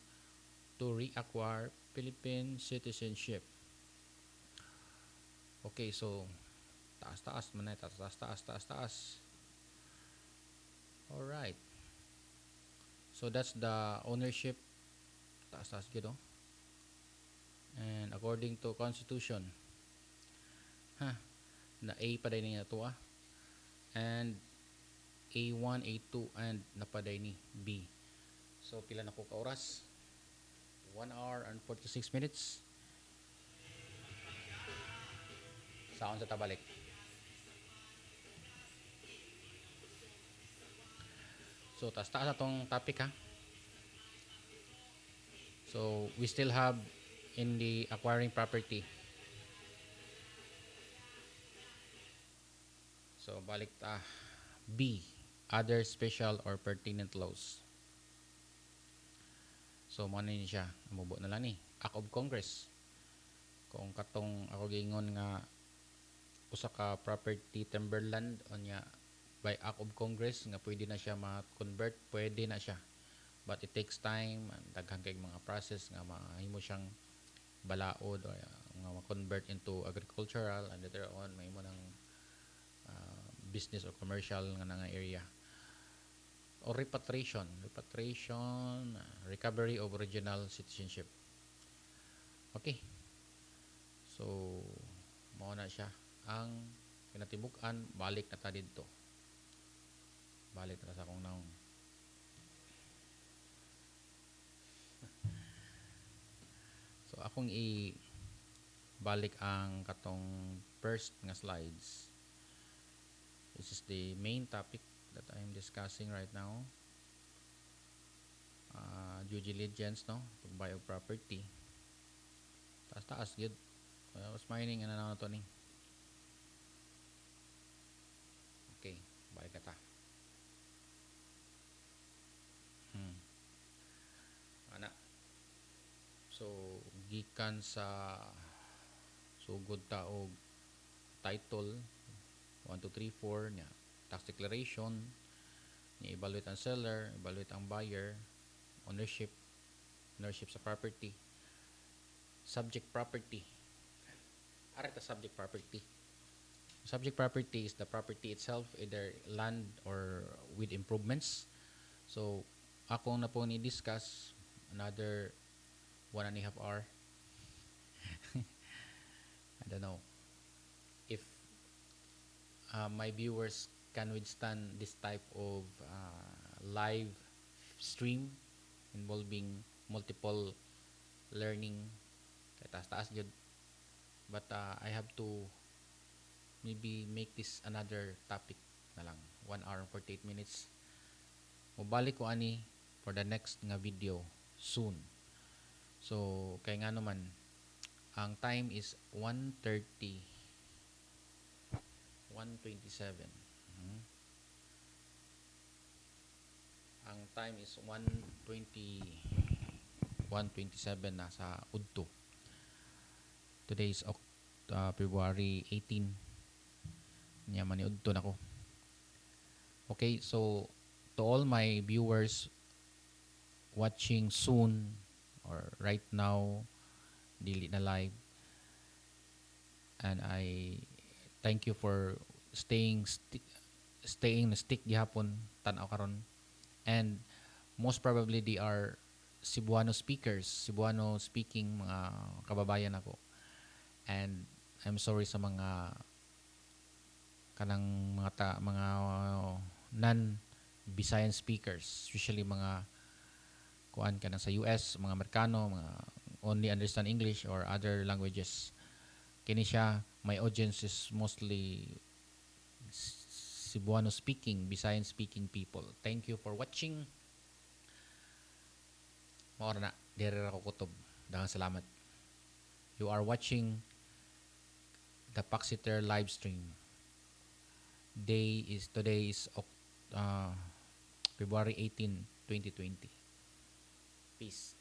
to reacquire Philippine citizenship. Okay, so taas-taas man na, taas-taas. All right. So that's the ownership, taas-taas gid. And according to Constitution, na A pa din niya to and A1, A2 and napaday ni B. So pila na ko ka oras? 1 hour and 46 minutes. Saan sa tabalik? So taas-taas atong topic ha. So we still have in the acquiring property. So balik ta B, other special or pertinent laws. So mo ni siya, mubo na lang ni Act of Congress. Kung katong ako gingon nga usa ka property timberland onya by Act of Congress nga pwede na siya ma-convert, pwede na siya. But it takes time, daghang kay mga process nga mahimo siyang balaod o nga ma-convert into agricultural and later on mahimo ng business or commercial nga nga area. Or repatriation, recovery of original citizenship. Okay, so mao na siya ang kinatibuk-an, balik na ta didto, balik na sa akong naong. So akong i balik ang katong first nga slides. This is the main topic that I am discussing right now. Due diligence, no, pag-buy of property. Taas-taas yun. Was mining ano na to ni. Okay, balik ka ta. Ana. So gikan sa sugod ta og title 1 2 3 4 nya tax declaration, nya evaluate ang seller, evaluate ang buyer, ownership, ownership sa property, subject property. Ara ta subject property. Subject property is the property itself, either land or with improvements. So ako na po ni discuss another 1.5 hour. I don't know if my viewers can withstand this type of live stream involving multiple learning kay taas-taas jud, but I have to maybe make this another topic na lang 1 hour and 48 minutes. Mubalik ko ani for the next nga video soon. So kay nga naman ang time is 1:30 1:27. Ang time is 1:20 1:27 na sa udto. Today is February 18. Nya man ni udto nako. Okay, so to all my viewers watching soon or right now dili na live, and I thank you for staying na stick gihapon tan-aw karon, and most probably they are Cebuano speakers, Cebuano speaking mga kababayan ako, and I'm sorry sa mga kanang mga non Bisayan speakers, especially mga kuan kanang sa US, mga Amerikano, mga only understand English or other languages. Kini siya, my audience is mostly Cebuano speaking, Bisayan speaking people. Thank you for watching. Mao na diri ra ko kutob. Daghang salamat. You are watching the Paksiteer live stream. Today is uh, February 18, 2020. Peace.